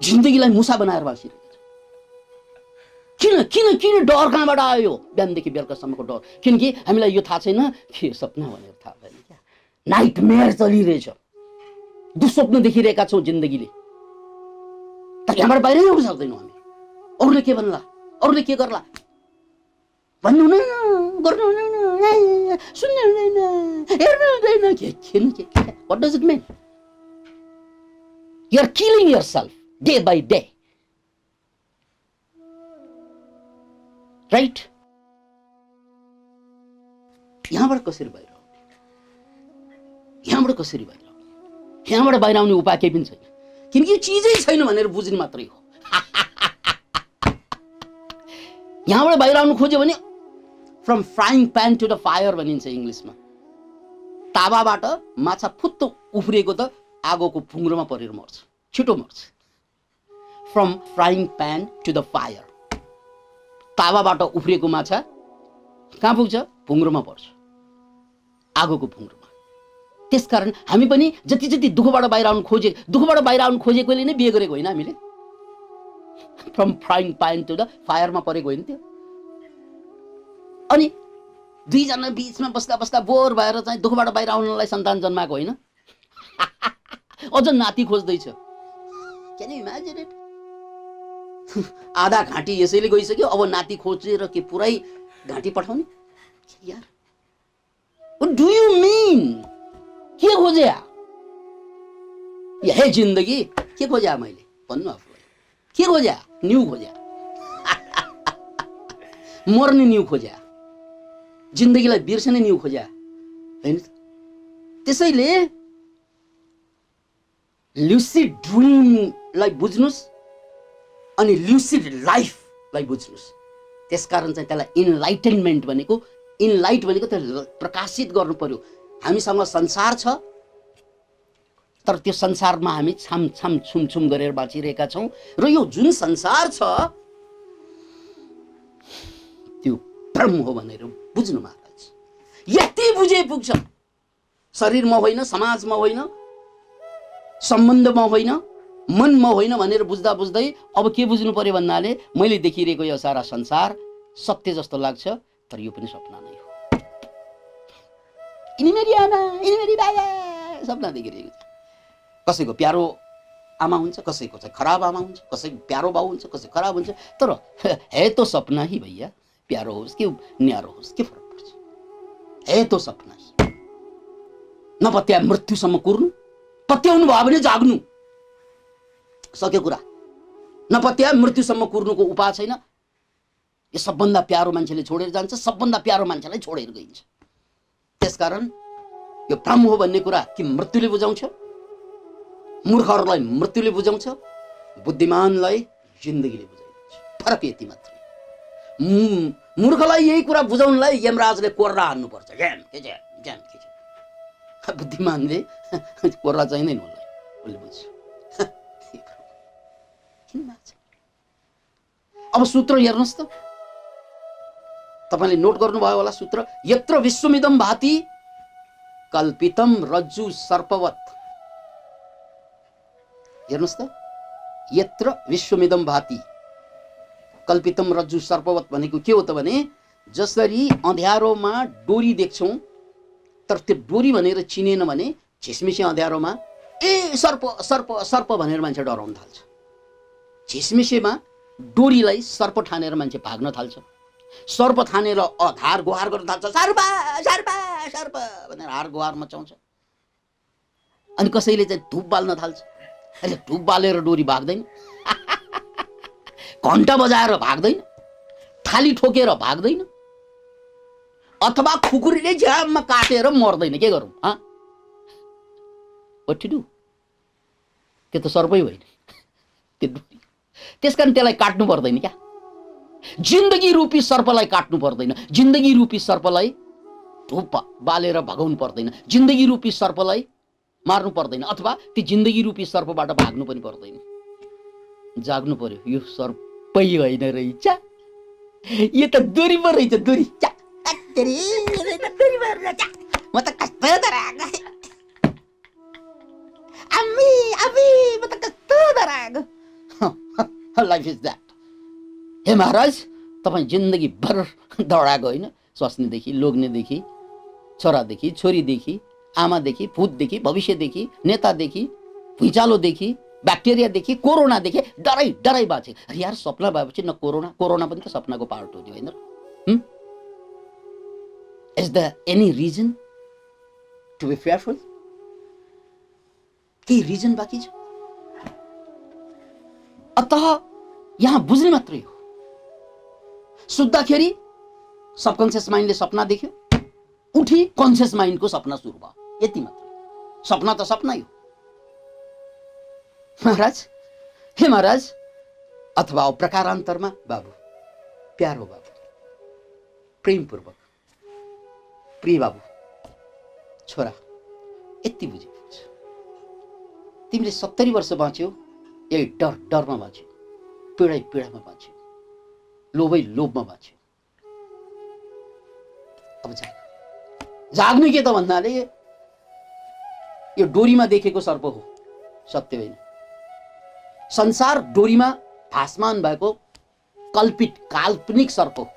जिन्दगीलाई मुसा बनाएर बाँचिरहेको छ। किन किन किन डर कहाँबाट आयो? बिहानदेखि बेलुकासम्मको डर। किनकि हामीलाई यो थाहा छैन के सपना भनेर थाहा भएन क्या। नाइटमेयर चलिरहेछ, दुस्वप्न देखिरहेका छौँ जिन्दगीले। तर यहाँबाट बाहिरै आउन सक्दैनौँ हामी। अरूले के भन्ला, अरूले के गर्ला भन्नु हुँदैन, गर्नु हुँदैन, सुन्नु हुँदैन, हेर्नु हुँदैन। के What does it mean? You are killing yourself day by day. Right? यहाँबाट कसरी बाहिर आउने? यहाँबाट कसरी बाहिर आउने? यहाँबाट बाहिर आउने उपाय केही पनि छैन। किनकि यो चिजै छैन भनेर बुझ्ने मात्रै हो। यहाँबाट बाहिर आउनु खोज्यो भने from frying pan to the fire भनिन्छ इङ्ग्लिसमा। तावाबाट माछा फुत्त उफ्रिएको त आगोको फुङ्रोमा परेर मर्छ, छिटो मर्छ। From frying pan to the fire, तावाबाट उफ्रिएको माछा कहाँ पुग्छ? फुङ्रोमा पर्छ, आगोको फुङ्रोमा। त्यसकारण हामी पनि जति जति दुःखबाट बाहिर आउनु खोजेकोले नै बिहे गरेको होइन हामीले। From frying pan to the फायरमा परेको होइन त्यो। अनि दुईजना बिचमा बस्दा बस्दा बोर भएर चाहिँ दुःखबाट बाहिर आउनलाई सन्तान जन्माएको होइन। अझ नाति खोज्दैछ। Can you imagine it? आधा घाँटी यसैले गइसक्यो, अब नाति खोजेर के पुरै घाँटी पठाउने? यार व्हाट डु यु मिन? के खोज्या? हे जिन्दगी के खोज्या मैले? भन्नु आफूलाई के खोज्या? न्यू खोज्या, मर्ने न्यू खोज्या, जिन्दगीलाई बिर्सने न्यू खोज्या हैन? त्यसैले ल्युसिड ड्रिमलाई बुझ्नुस् अनि ल्युसिड लाइफलाई बुझ्नुस्। त्यसकारण चाहिँ त्यसलाई इनलाइटनमेन्ट भनेको, इनलाइट भनेको त्यो प्रकाशित गर्नु पर्यो। हामीसँग संसार छ, तर त्यो संसारमा हामी छाम छाम छुम छुम गरेर बाँचिरहेका छौँ। र यो जुन संसार छ त्यो भ्रम हो भनेर बुझ्नु महाराज। यति बुझे पुग्छ। शरीरमा होइन, समाजमा होइन, सम्बन्धमा होइन, मनमा होइन भनेर बुझ्दा बुझ्दै अब के बुझ्नु पर्यो भन्नाले मैले देखिरहेको यो सारा संसार सत्य जस्तो लाग्छ, तर यो पनि सपना नै हो। यिनी मेरी आमा, यिनी मेरी बाबा सपना देखिरहेको छ। कसैको प्यारो आमा हुन्छ, कसैको चाहिँ खराब आमा हुन्छ, कसैको प्यारो बाउ हुन्छ, कसै खराब हुन्छ। तर है तो सपना ही भैया, प्यारो होस् कि न्यारो होस् के फरक पर्छ? है तो सपना ही। नपत्या मृत्युसम्म कुर्नु, पत्याउनु भयो भने जाग्नु, सक्यो कुरा। नपत्या मृत्युसम्म कुर्नुको उपाय छैन। यो सबभन्दा प्यारो मान्छेले छोडेर जान्छ, सबभन्दा प्यारो मान्छेलाई छोडेर गइन्छ। त्यसकारण यो भ्रम हो भन्ने कुरा कि मृत्युले बुझाउँछ, मूर्खहरूलाई मृत्युले बुझाउँछ, बुद्धिमानलाई जिन्दगीले बुझाइदिन्छ। फरक यति मात्रै। मूर्खलाई यही कुरा बुझाउनलाई यमराजले कोर्रा हान्नुपर्छ, ज्यान के ज्यान ज्यान के ज्यान। बुद्धिमानले कोर्रा चाहिँदैन, उसले बुझ्छ। अब सूत्र हेर्नुहोस् त, तपाईले नोट गर्नुभयो होला सूत्र। यत्र विश्वमिदं भाति कल्पितम रज्जु सर्पवत। हेर्नुहोस् त, यत्र विश्वमिदं भाति कल्पितम रज्जु सर्पवत भनेको के हो त भने, जसरी अँध्यारोमा डोरी देख्छौं तर त्यो डोरी भनेर चिनेन भने झिसमिसे अँध्यारोमा ए सर्प सर्प सर्प भनेर मान्छे डराउन थाल्छ। झिसमिसेमा डोरीलाई सर्प ठानेर मान्छे भाग्न थाल्छ। सर्प ठानेर हार गुहार गर्न थाल्छ, सर्प सर्प सर्प भनेर हार गुहार मचाउँछ। अनि कसैले चाहिँ धुप बाल्न थाल्छ। अरे धुप बालेर डोरी भाग्दैन, घण्टा बजाएर भाग्दैन, थाली ठोकेर भाग्दैन, अथवा खुकुरीले झ्याममा काटेर मर्दैन। के गरौँ? What to do? त्यो त सर्पै होइन, त्यो डोरी। त्यसकारण त्यसलाई काट्नु पर्दैन क्या। जिन्दगी रूपी सर्पलाई काट्नु पर्दैन, जिन्दगी रूपी सर्पलाई धुप बालेर भगाउनु पर्दैन, जिन्दगी रूपी सर्पलाई मार्नु पर्दैन, अथवा ती जिन्दगी रूपी सर्पबाट भाग्नु पनि पर्दैन। जाग्नु पर्यो, यो सर्पै होइन रहेछ, यो त डोरी पो रहेछ, डोरी। म त कस्तो डराएको, आम्मी आम्मी म त कस्तो डराएको। Life is that. हे महाराज, तपाईँ जिन्दगी भर दौडाएको होइन, स्वास्नीदेखि, लोग्नेदेखि, छोरादेखि, छोरीदेखि, आमादेखि, भूतदेखि, भविष्यदेखि, नेतादेखि, भुइँचालोदेखि, ब्याक्टेरियादेखि, कोरोनादेखि डराइ डराइ बाँचे। यार सपना भएपछि न कोरोना, कोरोना पनि त सपनाको पार्ट हो होइन र? Is the any reason to be fearful? केही रिजन बाँकी छ? अतः यहाँ बुझ्ने मात्रै हो। सुत्दाखेरि सबकन्सियस माइन्डले सपना देख्यो, उठी कन्सियस माइन्डको सपना सुरु भयो, यति मात्रै। सपना त सपना हो महाराज। हे महाराज, अथवा प्रकारान्तरमा बाबु, प्यारो बाबु, प्रेमपूर्वक, प्रिय बाबु, छोरा, यति बुझेको छ। तिमीले 70 वर्ष बाँच्यौ, यही डर डरमा बाँच्यो, पीडै पीडामा बाँच्यो, लोभै लोभमा बाँच्यो। अब जाग्नु के त भन्नाले यो डोरीमा देखेको सर्प हो, सत्य होइन। संसार डोरीमा भासमान भएको कल्पित काल्पनिक सर्प हो,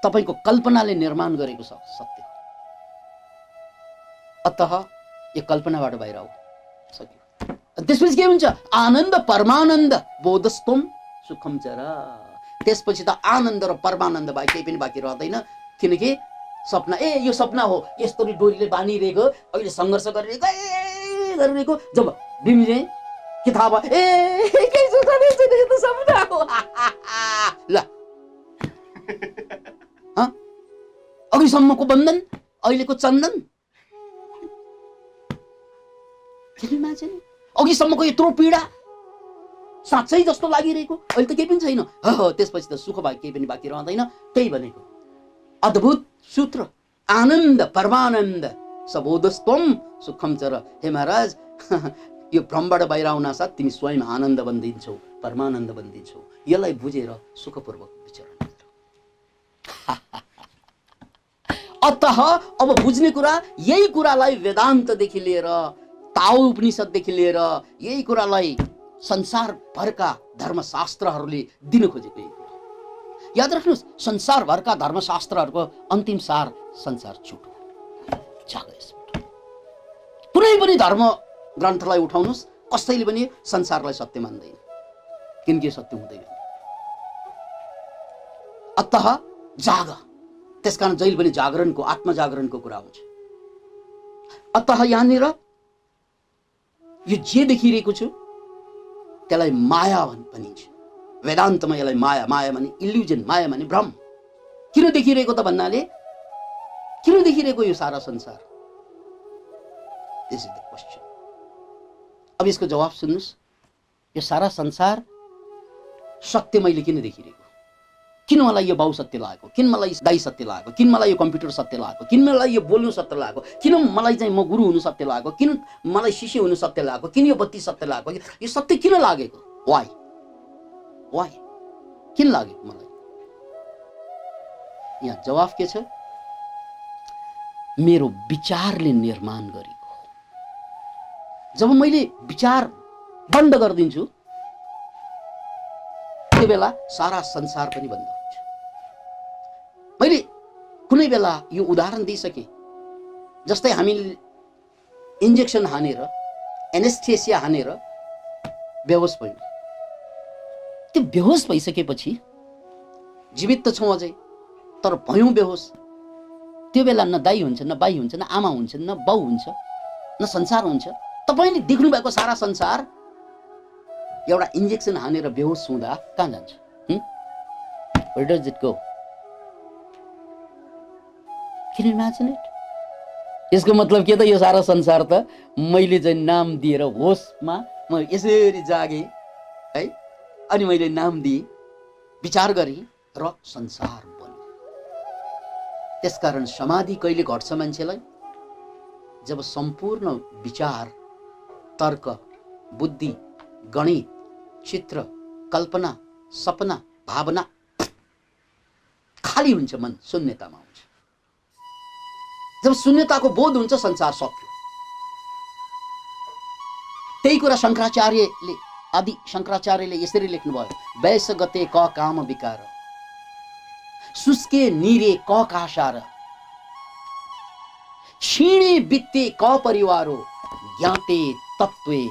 तपाईको कल्पनाले निर्माण गरेको सत्य। अतः यो कल्पनाबाट बाहिर आऊ, सक्यो। त्यसपछि के हुन्छ? आनन्द परमानन्द बोधस्तम सुखम चरा। त्यसपछि त आनन्द र परमानन्द बाहेक केही पनि बाँकी रहँदैन, किनकि सपना यो सपना हो, यस्तो डोरीले बानिरहेको, अहिले सङ्घर्ष गरिरहेको, जब बिम्जे के थाहा भयो, सपना हो। ल अघिसम्मको बन्धन, अहिलेको चन्दन, अघिसम्मको यत्रो पीडा साँच्चै जस्तो लागिरहेको, अहिले त केही पनि छैन। त्यसपछि त सुख बाहेक केही पनि बाँकी रहँदैन। त्यही भनेको अद्भुत सूत्र, आनन्द परमानन्द सबोधस्तम सुखम चर। हे महाराज, यो भ्रमबाट बाहिर आउन साथ तिमी स्वयं आनन्द बन्दिन्छौ, परमानन्द बन्दिन्छौ। यसलाई बुझेर सुखपूर्वक विचरण गर। अतः अब बुझ्ने कुरा, यही कुरालाई वेदान्तदेखि लिएर, ताओ उपनिषददेखि लिएर, यही कुरालाई संसारभरका धर्मशास्त्रहरूले दिन खोजेको यही कुरा। याद राख्नुहोस्, संसारभरका धर्मशास्त्रहरूको अन्तिम सार संसार झुट हो। कुनै पनि धर्म ग्रन्थलाई उठाउनुहोस्, कसैले पनि संसारलाई सत्य मान्दैन, किनकि सत्य हुँदैन। अतः जाग। त्यसकारण जहिले पनि जागरणको, आत्मजागरणको कुरा आउँछ। अतः यहाँनिर यो जे देखिरहेको छु त्यसलाई माया भनिन्छ। वेदान्तमा यसलाई माया, माया भने इल्युजन, माया भने भ्रम। किन देखिरहेको त भन्नाले किन देखिरहेको यो सारा संसार? This is the question. अब यसको जवाब सुन्नुस्। यो सारा संसार सत्य मैले किन देखिरहेको? किन मलाई यो बाउ सत्य लागेको? किन मलाई दाई सत्य लागेको? किन मलाई यो कम्प्युटर सत्य लागेको? किन मलाई यो बोल्नु सत्य लागेको? किन मलाई चाहिँ म गुरु हुनु सत्य लागेको? किन मलाई शिष्य हुनु सत्य लागेको? किन यो बत्ती सत्य लागेको? यो सत्य किन लागेको? वाइ वाइ किन लाग्यो मलाई? यहाँ जवाफ के छ? मेरो विचारले निर्माण गरेको हो। जब मैले विचार बन्द गरिदिन्छु त्यो बेला सारा संसार पनि बन्द हुन्छ। मैले कुनै बेला यो उदाहरण दिइसके, जस्तै हामीले इन्जेक्सन हानेर, एनेस्थेसिया हानेर बेहोस भयौँ। त्यो बेहोस भइसकेपछि जीवित त छौँ अझै, तर भयौँ बेहोस। त्यो बेला न दाई हुन्छ, न बाई हुन्छ, न आमा हुन्छ, न बाउ हुन्छ, न संसार हुन्छ। तपाईले देख्नु भएको सारा संसार एउटा इन्जेक्सन हानेर बेहोस हुँदा कहाँ जान्छ? Where does it go? Can you imagine it? यसको मतलब के त? यो सारा संसार त मैले चाहिँ नाम दिएर होसमा म यसरी जागे है, अनि मैले नाम दिए, विचार गरे र संसार बन्यो। त्यसकारण समाधि कहिले घट्छ मान्छेलाई? जब सम्पूर्ण विचार, तर्क, बुद्धि, गणित, चित्र, कल्पना, सपना, भावना खाली हुन्छ, मन शून्यतामा हुन्छ। जब शून्यताको बोध हुन्छ संसार सक्यो। त्यही कुरा शंकराचार्यले, आदि शंकराचार्यले यसरी लेख्नुभयो, वैस गते क काम विकार, सुस्के नीरे क काशार, क्षीणे वित्ते क परिवारो, ज्ञाते तत्वे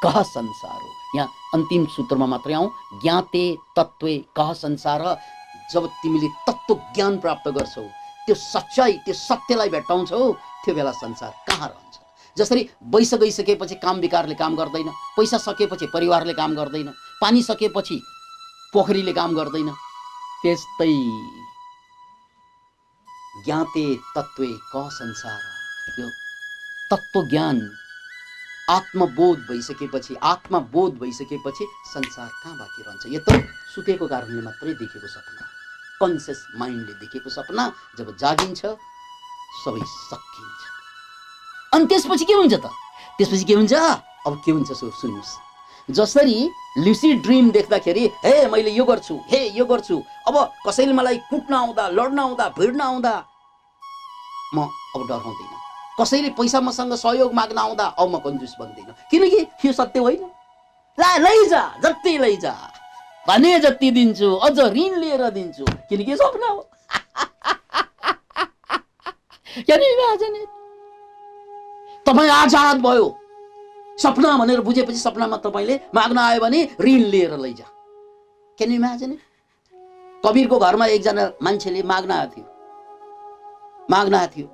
कह संसारो। यहाँ अन्तिम सूत्रमा मात्रै आउँ, ज्ञाते तत्वे कह संसार। जब तिमीले तत्त्व ज्ञान प्राप्त गर्छौ, त्यो सच्चाई, त्यो सत्यलाई भेट्टाउँछौ, त्यो बेला संसार कहाँ रहन्छ? जसरी वैस गइसकेपछि काम विकारले काम गर्दैन, पैसा सकेपछि परिवारले काम गर्दैन, पानी सकेपछि पोखरीले काम गर्दैन, त्यस्तै ज्ञाते तत्वे क संसार। यो तत्त्व ज्ञान आत्मबोध भइसकेपछि, आत्मबोध भइसकेपछि संसार कहाँ बाँकी रहन्छ? यो त सुतेको कारणले मात्रै देखेको सपना, कन्सियस माइन्डले देखेको सपना। जब जागिन्छ सबै सकिन्छ। अनि त्यसपछि के हुन्छ त? त्यसपछि के हुन्छ? अब के हुन्छ सुन्नुस्। जसरी लुसिड ड्रिम देख्दाखेरि हे मैले यो गर्छु, हे यो गर्छु, अब कसैले मलाई कुट्न आउँदा, लड्न आउँदा, भिड्न आउँदा म अब डराउँदिन। कसैले पैसा मसँग सहयोग माग्न आउँदा अब म कन्जुस बन्दिन, किनकि यो सत्य होइन। ला लैजा, जति लैजा, भने जति दिन्छु, अझ ऋण लिएर दिन्छु, किनकि सपना हो। Can you imagine it? तपाईँ आजाद भयो। सपना भनेर बुझेपछि सपनामा तपाईले माग्न आयो भने ऋण लिएर लैजा। Can you imagine it? कबीरको घरमा एकजना मान्छेले माग्न आएको थियो।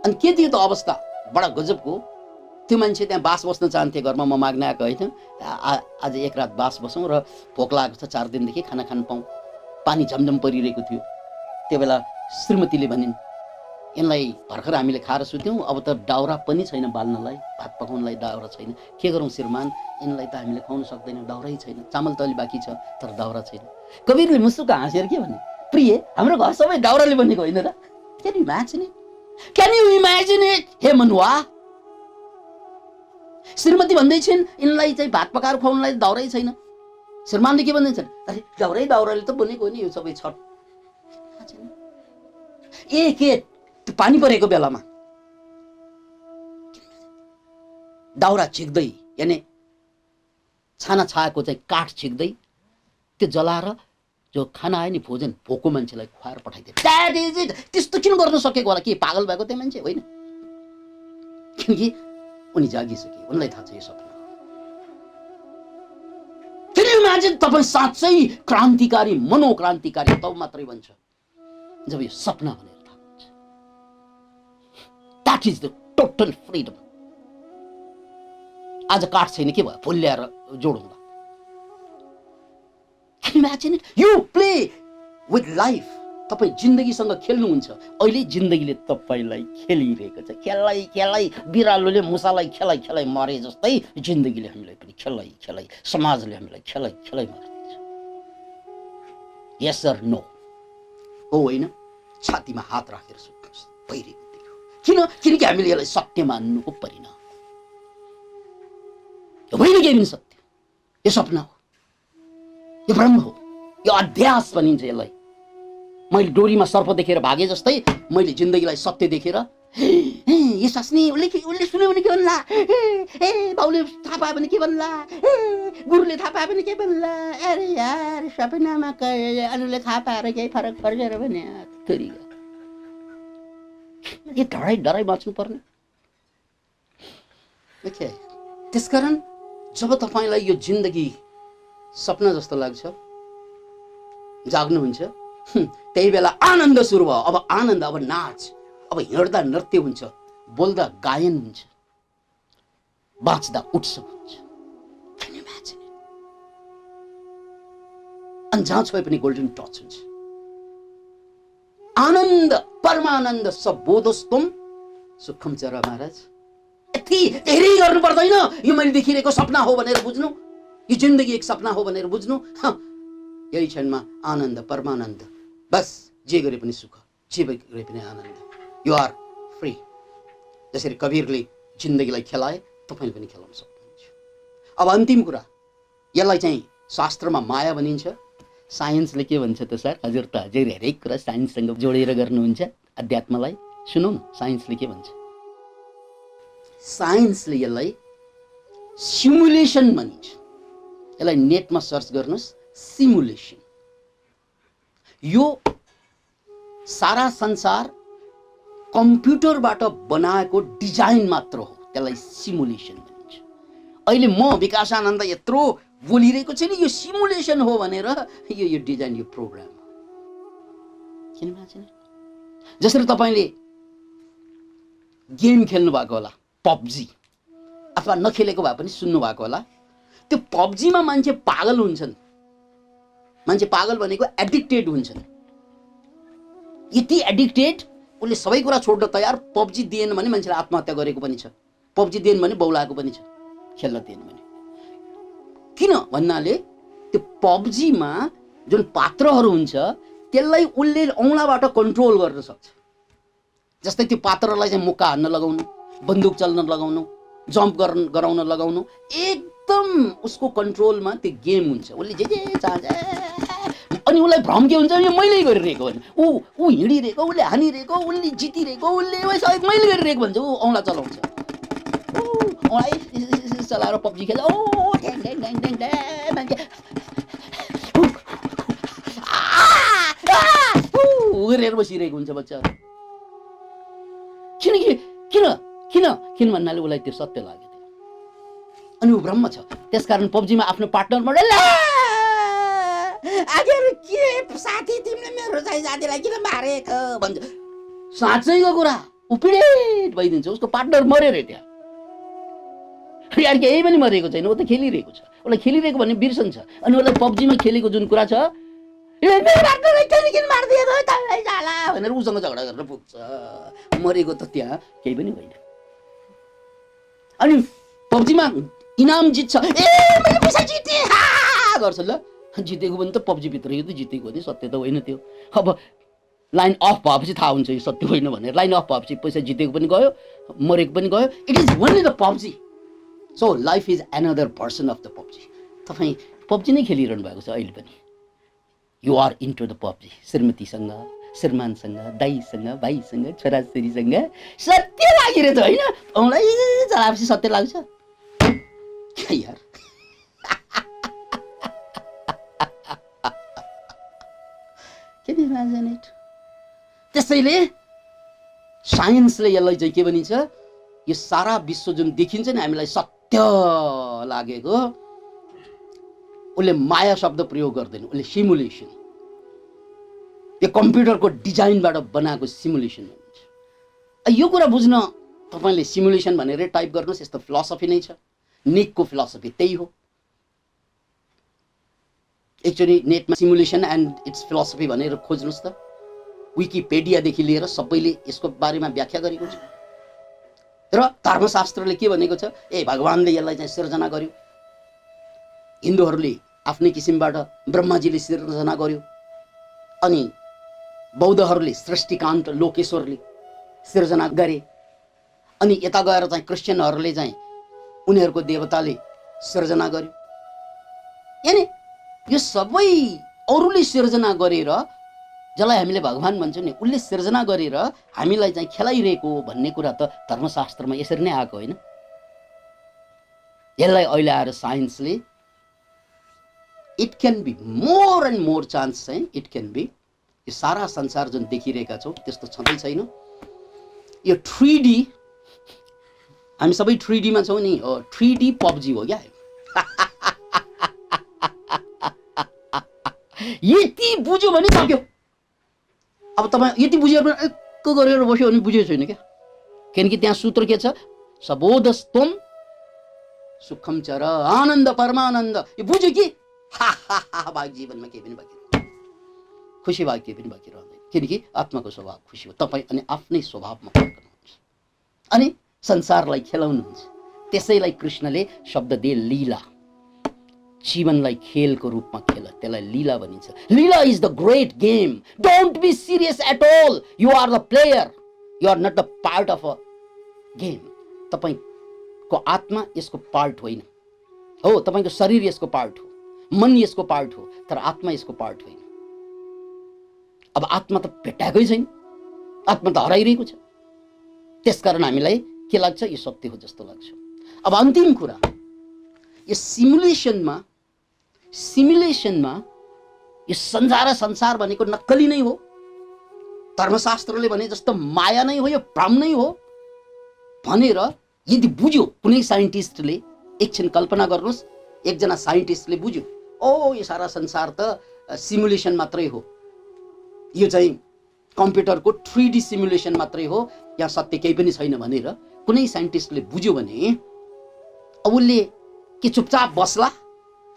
अनि के थियो त अवस्था? बडा गजबको। त्यो मान्छे त्यहाँ बास बस्न चाहन्थे घरमा, म माग्न आएको होइन, आज एक रात बास बसौँ र भोक लागेको छ, 4 दिनदेखि खाना खान पाऊँ। पानी झमझम परिरहेको थियो। त्यो बेला श्रीमतीले भनिन्, यिनलाई भर्खर हामीले खाएर सुत्यौँ, अब त दाउरा पनि छैन बाल्नलाई, भात पकाउनलाई दाउरा छैन, के गरौँ श्रीमान, यिनलाई त हामीले खुवाउन सक्दैनौँ, दाउरै छैन, चामल त अलि बाँकी छ तर दाउरा छैन। कबीरले मुसुक्क हाँसेर के भने, प्रिय हाम्रो घर सबै दाउराले बनेको होइन र? Can you imagine it? Can you imagine it? हे मनुवा, श्रीमती भन्दैछन् यिनलाई चाहिँ भात पकाएर खुवाउनलाई दाउरै छैन। श्रीमानले के भन्दैछन्, अरे दाउराले त बनेको हो नि यो सबै छट। एक पानी परेको बेलामा दाउरा छिक्दै, यानी छाना छाएको चाहिँ काठ छिक्दै त्यो जलाएर जो खाना आयो नि भोजन, भोको मान्छेलाई खुवाएर पठाइदिए। That is it. त्यस्तो किन गर्न सकेको होला? के पागल भएको त्यो मान्छे होइन? किनकि उनी जागिसके, उनलाई थाहा छ यो सपना। Can you imagine? तपाईँ साँच्चै क्रान्तिकारी, मनोक्रान्तिकारी तब मात्रै बन्छ जब यो सपना भनेर थाहा हुन्छ। That is the total freedom. आज काठ छैन के भयो, फुल ल्याएर जोडौँला। Can you imagine it? You play with life. तपाईँ जिन्दगीसँग खेल्नुहुन्छ। अहिले जिन्दगीले तपाईँलाई खेलिरहेको छ। खेलाइ खेलाइ बिरालोले मुसालाई खेलाइ खेलाइ मरे जस्तै जिन्दगीले हामीलाई पनि खेलाइ खेलाइ, समाजले हामीलाई खेलाइ खेलाइ मार्दैछ। यस सर नो हो होइन? छातीमा हात राखेर सोध्नुहोस् भइरहेको देख्यो। किनकि हामीले यसलाई सत्य मान्नुको परिणाम यो होइन के पनि सत्य, यो सपना हो, यो भ्रम हो, यो अध्यास भनिन्छ यसलाई। मैले डोरीमा सर्प देखेर भागे जस्तै मैले जिन्दगीलाई सत्य देखेर यो सास्नी उसले सुन्यो भने के भन्ला, बाउले थाहा पायो भने के भन्ला, गुरुले थाहा पायो भने के भन्ला, अरे यार सपनामा अनुले थाहा पाएर केही फरक पर्छ भने यो डराइ डराइ बाँच्नु पर्ने। ओके, त्यसकारण जब तपाईँलाई यो जिन्दगी सपना जस्तो लाग्छ, जाग्नुहुन्छ, त्यही बेला आनन्द सुरु भयो। अब आनन्द, अब नाच, अब हिँड्दा नृत्य हुन्छ, बोल्दा गायन हुन्छ, बाँच्दा उत्सव हुन्छ। Can you imagine it? अनि जहाँ छोए पनि गोल्डन टच हुन्छ। आनन्द परमानन्द सबोधस्तम सुखम चरा महाराज। यति धेरै गर्नु पर्दैन। यो मैले देखिरहेको सपना हो भनेर बुझ्नु, यो जिन्दगी एक सपना हो भनेर बुझ्नु, यही क्षणमा आनन्द परमानन्द, बस जे गरे पनि सुख, जे गरे पनि आनन्द। You are free. जसरी कबीरले जिन्दगीलाई खेलाए तपाईँले पनि खेलाउन सक्नुहुन्छ। अब अन्तिम कुरा, यसलाई चाहिँ शास्त्रमा माया भनिन्छ। साइन्सले के भन्छ त सर? हजुर त हजुर हरेक कुरा साइन्ससँग जोडेर गर्नुहुन्छ अध्यात्मलाई। सुनौ न साइन्सले के भन्छ। साइन्सले यसलाई सिमुलेसन भनिन्छ। यसलाई नेटमा सर्च गर्नुहोस्, सिमुलेसन। यो सारा संसार कम्प्युटरबाट बनाएको डिजाइन मात्र हो, त्यसलाई सिमुलेसन भनिन्छ। अहिले म विकास आनन्द यत्रो बोलिरहेको छु नि, यो सिमुलेसन हो भनेर, यो डिजाइन, यो प्रोग्राम हो। किन भन्छ? जसरी तपाईँले गेम खेल्नु भएको होला, पबजी, अथवा नखेलेको भए पनि सुन्नु भएको होला, त्यो पबजीमा मान्छे पागल हुन्छन्। मान्छे पागल भनेको एडिक्टेड हुन्छन्। यति एडिक्टेड, उसले सबै कुरा छोड्न तयार। पबजी दिएन भने मान्छेले आत्महत्या गरेको पनि छ, पबजी दिएन भने बौलाएको पनि छ, खेल्न दिएन भने। किन भन्नाले त्यो पबजीमा जुन पात्रहरू हुन्छ त्यसलाई उसले औँलाबाट कन्ट्रोल गर्न सक्छ। जस्तै त्यो पात्रलाई चाहिँ मुक्का हान्न लगाउनु, बन्दुक चल्न लगाउनु, जम्प गराउन लगाउनु, एकदम उसको कन्ट्रोलमा त्यो गेम हुन्छ। उसले जे चाहन्छ, अनि उसलाई भ्रम के हुन्छ, यो मैले गरिरहेको भने, ऊ हिँडिरहेको, उसले हानिरहेको, उसले जितिरहेको, उसले सायद मैले गरिरहेको भन्छ। ऊ औँला चलाउँछ, औँला चलाएर पब्जी खेल्छ, गरेर बसिरहेको हुन्छ बच्चाहरू। किन भन्नाले उसलाई त्यो सत्य लाग्यो थियो, अनि ऊ ब्रह्म छ। त्यसकारण पब्जीमा आफ्नो पार्टनरबाट के साथी तिमीले मेरो चाहिँ साथीलाई किन मारेको भन्छ। साँच्चैको कुरा, ऊ पीडित भइदिन्छ। उसको पार्टनर मर्यो रे त्यहाँ, यार केही पनि मरेको छैन, ऊ त खेलिरहेको छ। उसलाई खेलिरहेको भन्ने बिर्सन्छ। अनि उसलाई पब्जीमा खेलेको जुन कुरा छ, भनेर उसँग झगडा गरेर पुग्छ। मरेको त त्यहाँ केही पनि होइन। अनि पब्जीमा इनाम जित्छ, मैले पैसा जितेँ गर्छ। ल जितेको पनि त पब्जी भित्र, यो त जितेको हो नि, सत्य त होइन त्यो। अब लाइन अफ भएपछि थाहा हुन्छ यो सत्य होइन भनेर। लाइन अफ भएपछि पैसा जितेको पनि गयो, मरेको पनि गयो। It is only the PUBG. So life is another version of the PUBG. तपाईँ पब्जी नै खेलिरहनु भएको छ अहिले पनि। You are into the PUBG. श्रीमतीसँग, श्रीमानसँग, दाईसँग, भाइसँग, छोराछोरीसँग सत्य लागिरहेछ होइन। औँलाई चलाएपछि सत्य लाग्छ यार। त्यसैले साइन्सले यसलाई चाहिँ के भनिन्छ, यो सारा विश्व जुन देखिन्छ नि हामीलाई सत्य लागेको, उसले माया शब्द प्रयोग गर्दैन, उसले सिमुलेसन, यो कम्प्युटरको डिजाइनबाट बनाएको सिमुलेसन भन्छ। यो कुरा बुझ्न तपाईँले सिमुलेसन भनेर टाइप गर्नुहोस्, यस्तो फिलोसफी नै छ। निकको फिलोसफी त्यही हो। एक्चुअली नेटमा सिमुलेसन एन्ड इट्स फिलोसफी भनेर खोज्नुहोस् त, विकिपेडियादेखि लिएर सबैले यसको बारेमा व्याख्या गरेको छ। र धर्मशास्त्रले के भनेको छ, ए भगवानले यसलाई चाहिँ सिर्जना गर्यो, हिन्दूहरूले आफ्नै किसिमबाट ब्रह्माजीले सिर्जना गर्यो, अनि बौद्धहरूले सृष्टिकान्त लोकेश्वरले सिर्जना गरे, अनि यता गएर चाहिँ क्रिस्चियनहरूले चाहिँ उनीहरूको देवताले सिर्जना गर्यो। यानी यो सबै अरूले सिर्जना गरेर, जसलाई हामीले भगवान भन्छौँ नि, उसले सिर्जना गरेर हामीलाई चाहिँ खेलाइरहेको भन्ने कुरा त धर्मशास्त्रमा यसरी नै आएको होइन। यसलाई अहिले आएर साइन्सले it can be more and more chance चाहिँ इट क्यान बी, यो सारा संसार जुन देखिरहेका छौँ त्यस्तो छँदै छैन। यो 3D, हामी सबै 3D मा छौँ नि, 3D पब्जी हो क्या। यति बुझ्यो भने सक्यो। अब तपाईँ यति बुझेर पनि एक गरेर बस्यो भने बुझेको छैन क्या, किनकि त्यहाँ सूत्र के छ, सबोधस्तम सुखम चर आनन्द परमानन्द। यो बुझ्यो कि बाहेक जीवनमा केही पनि बाँकी रहँदैन, खुसी बाहेक केही पनि बाँकी रहँदैन, किनकि आत्माको स्वभाव खुसी हो। तपाईँ अनि आफ्नै स्वभावमा फर्कनुहुन्छ अनि संसारलाई खेलाउनुहुन्छ। त्यसैलाई कृष्णले शब्द दिए लीला, जीवनलाई खेलको रूपमा खेल, त्यसलाई लीला भनिन्छ। Leela is the great game, don't be serious at all, you are the player, you are not the part of a game. तपाईको आत्मा यसको पार्ट होइन हो, तपाईको शरीर यसको पार्ट हो, मन यसको पार्ट हो, तर आत्मा यसको पार्ट होइन। अब आत्मा त भेटाएकै छैन, आत्मा त हराइरहेको छ। त्यसकारण हामीलाई के लाग्छ, यो सत्य हो जस्तो लाग्छ। अब अन्तिम कुरा, यो सिमुलेसनमा यो संसार भनेको नक्कली नै हो, धर्मशास्त्रले भने जस्तो माया नै हो, यो भ्रम नै हो भनेर यदि बुझ्यो कुनै साइन्टिस्टले, एकछिन कल्पना गर्नुहोस्, एकजना साइन्टिस्टले बुझ्यो, ओ यो सारा संसार त सिमुलेसन मात्रै हो, यो चाहिँ कम्प्युटरको 3D सिमुलेसन मात्रै हो, यहाँ सत्य केही पनि छैन भनेर कुनै साइन्टिस्टले बुझ्यो भने अब उसले के चुपचाप बस्ला,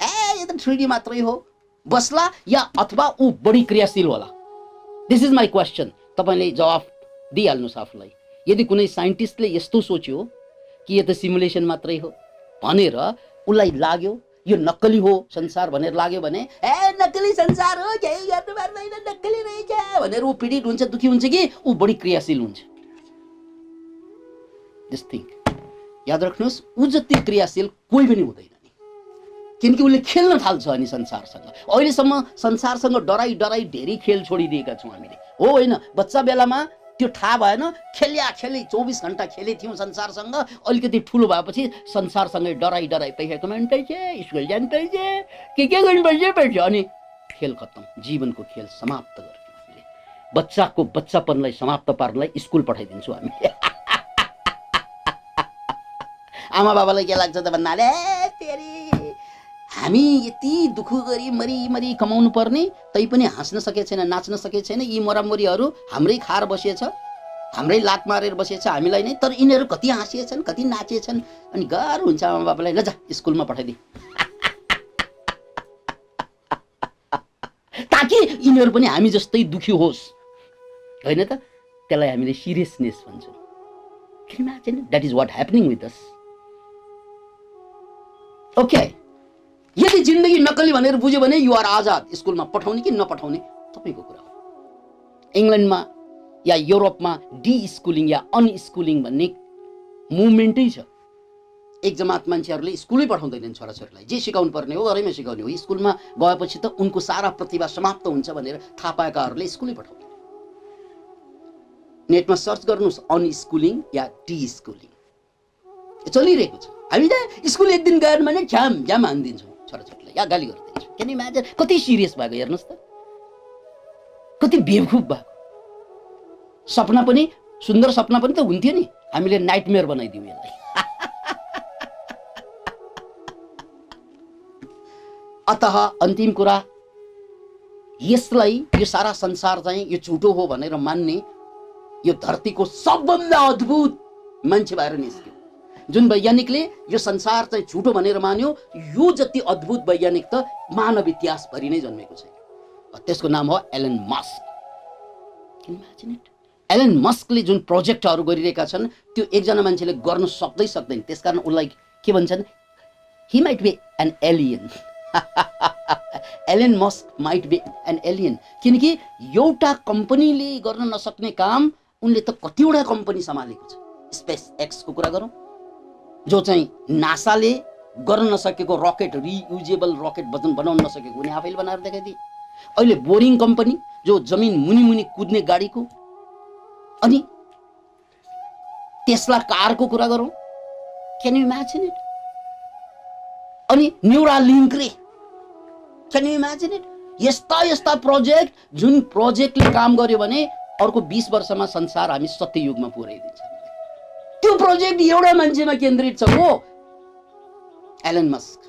ए यो त 3D मात्रै हो बस्ला, या अथवा ऊ बढी क्रियाशील होला? This is my question. तपाईँले जवाफ दिइहाल्नुहोस् आफूलाई। यदि कुनै साइन्टिस्टले यस्तो सोच्यो कि यो त सिमुलेसन मात्रै हो भनेर उसलाई लाग्यो यो नक्कली हो संसार भनेर लाग्यो भने, ए नक्कली संसार हो, केही गर्नु पर्दैन, नक्कली रहेछ भनेर ऊ पीडित हुन्छ, दुखी हुन्छ कि ऊ बढी क्रियाशील हुन्छ? जस्ट थिङ्क, याद राख्नुहोस्, ऊ जति क्रियाशील कोही पनि हुँदैन नि, किनकि उसले खेल्न थाल्छ अनि संसारसँग। अहिलेसम्म संसारसँग डराई डराई धेरै खेल छोडिदिएका छौँ हामीले, हो होइन? बच्चा बेलामा त्यो थाहा भएन, खेली 24 घण्टा खेले थियौँ संसारसँग। अलिकति ठुलो भएपछि संसारसँगै डराई डराई पैसा कमाउनु स्कुल जानु के गर्नुपर्छ, अनि खेल खत्तम, जीवनको खेल समाप्त गर्छौँ हामीले। बच्चाको बच्चापनलाई समाप्त पार्नलाई स्कुल पठाइदिन्छौँ हामी। आमा बाबालाई के लाग्छ त भन्नाले, तेरी हामी यति दुःख गरी मरी कमाउनु पर्ने, तै पनि हाँस्न सकेको छैन, नाच्न सकेको छैन, यी मरामरीहरू हाम्रै खार बसिएछ, हाम्रै लात मारेर बसिएछ हामीलाई नै, तर यिनीहरू कति हाँसिएछन्, कति नाचिएछन्। अनि गाह्रो हुन्छ आमा बाबालाई, ल जा स्कुलमा पठाइदिए, ताकि यिनीहरू पनि हामी जस्तै दुखी होस्, होइन त? त्यसलाई हामीले सिरियसनेस भन्छौँ। That is what happening with us. Okay, यदि जिन्दगी नक्कली भनेर बुझ्यो भने यु आर आजाद। स्कुलमा पठाउने कि नपठाउने तपाईँको कुरा हो। इङ्ल्यान्डमा या युरोपमा डी स्कुलिङ या अनस्कुलिङ भन्ने मुभमेन्टै छ। एक जमात मान्छेहरूले स्कुलै पठाउँदैनन् छोराछोरीलाई, जे सिकाउनु पर्ने हो घरैमा सिकाउने हो। स्कुलमा गएपछि त उनको सारा प्रतिभा समाप्त हुन्छ भनेर थाहा पाएकाहरूले स्कुलै पठाउँदैन। नेटमा सर्च गर्नुहोस् अनस्कुलिङ या डी स्कुलिङ, चलिरहेको छ। हामी त स्कुल एक दिन गएन भने झ्याम हानिदिन्छौँ छोराछोरीलाई या गाली गरिदिन्छौँ। किन इमेजिन कति सिरियस भएको, हेर्नुहोस् त, कति बेवकुफ भएको। सपना पनि, सुन्दर सपना पनि त हुन्थ्यो नि, हामीले नाइटमेयर बनाइदियौँ यसलाई। अतः अन्तिम कुरा, यसलाई, यो सारा संसार चाहिँ यो झुटो हो भनेर मान्ने यो धरतीको सबभन्दा अद्भुत मान्छे भएर निस्क्यो। जुन वैज्ञानिकले यो संसार चाहिँ झुटो भनेर मान्यो, यो जति अद्भुत वैज्ञानिक त मानव इतिहासभरि नै जन्मेको छैन। त्यसको नाम हो Elon Musk. Imagine it. Elon मस्कले जुन प्रोजेक्टहरू गरिरहेका छन् त्यो एकजना मान्छेले गर्न सक्दैन। त्यसकारण उसलाई के भन्छन्? He might be an alien. Elon Musk might be an alien, किनकि एउटा कम्पनीले गर्न नसक्ने काम उनले त कतिवटा कम्पनी सम्हालेको छ। स्पेस एक्सको कुरा गरौँ, जो चाहिँ नासाले गर्न नसकेको रकेट, रियुजेबल रकेट बनाउन नसकेको उनी आफैले बनाएर देखाइदिए। अहिले बोरिङ कम्पनी जो जमिन मुनि कुद्ने गाडीको, अनि टेस्ला कारको कुरा गरौँ, क्यान यु इमेजिन इट? अनि न्युरालिङ्कले, क्यान यु इमेजिन इट? यस्ता प्रोजेक्ट, जुन प्रोजेक्टले काम गर्यो भने अर्को 20 वर्षमा संसार हामी सत्ययुगमा पुर्याइदिन्छौँ। त्यो प्रोजेक्ट एउटा मान्छेमा केन्द्रित छ, हो एलन मस्क।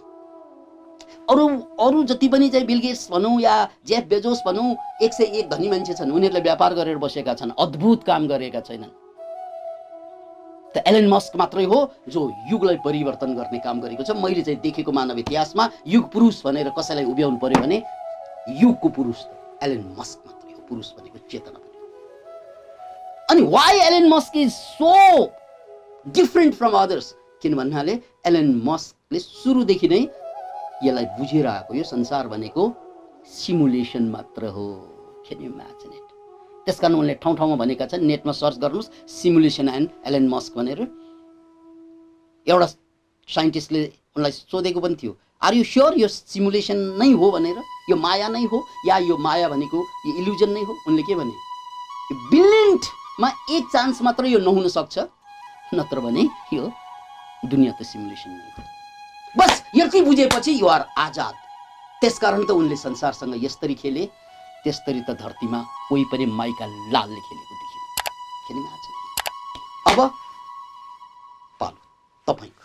अरू जति पनि चाहिँ बिल गेट्स भनौँ या जेफ बेजोस भनौँ, 101 धनी मान्छे छन्, उनीहरूले व्यापार गरेर बसेका छन्, अद्भुत काम गरेका छैनन्। त एलन मस्क मात्रै हो जो युगलाई परिवर्तन गर्ने काम गरेको छ। मैले चाहिँ देखेको मानव इतिहासमा युग पुरुष भनेर कसैलाई उभ्याउनु पर्यो भने युगको पुरुष त एलन मस्क मात्रै हो, पुरुष भनेको चेतना पनि। अनि why Elon Musk is so different from others? किन भन्नाले एलन मस्कले सुरुदेखि नै यसलाई बुझेर आएको, यो संसार भनेको सिमुलेसन मात्र हो। Can you imagine it? त्यसकारण उनले ठाउँ ठाउँमा भनेका छन्, नेटमा सर्च गर्नुहोस् सिमुलेसन एन्ड एलन मस्क भनेर। एउटा साइन्टिस्टले उनलाई सोधेको पनि थियो, आर यु स्योर यो सिमुलेसन नै हो भनेर, यो माया नै हो, या यो माया भनेको यो इल्युजन नै हो? उनले के भने, बिलियनमा 1 चान्स मात्र यो नहुन सक्छ, नत्र भने यो दुनियाँ त सिमुलेसन नै हो। बस यति बुझेपछि यु आर आजाद। त्यसकारण त उनले संसारसँग यसरी खेले, त्यसरी त धरतीमा कोही पनि माइका लालले खेलेको देखिन। अब पालो तपाईँ।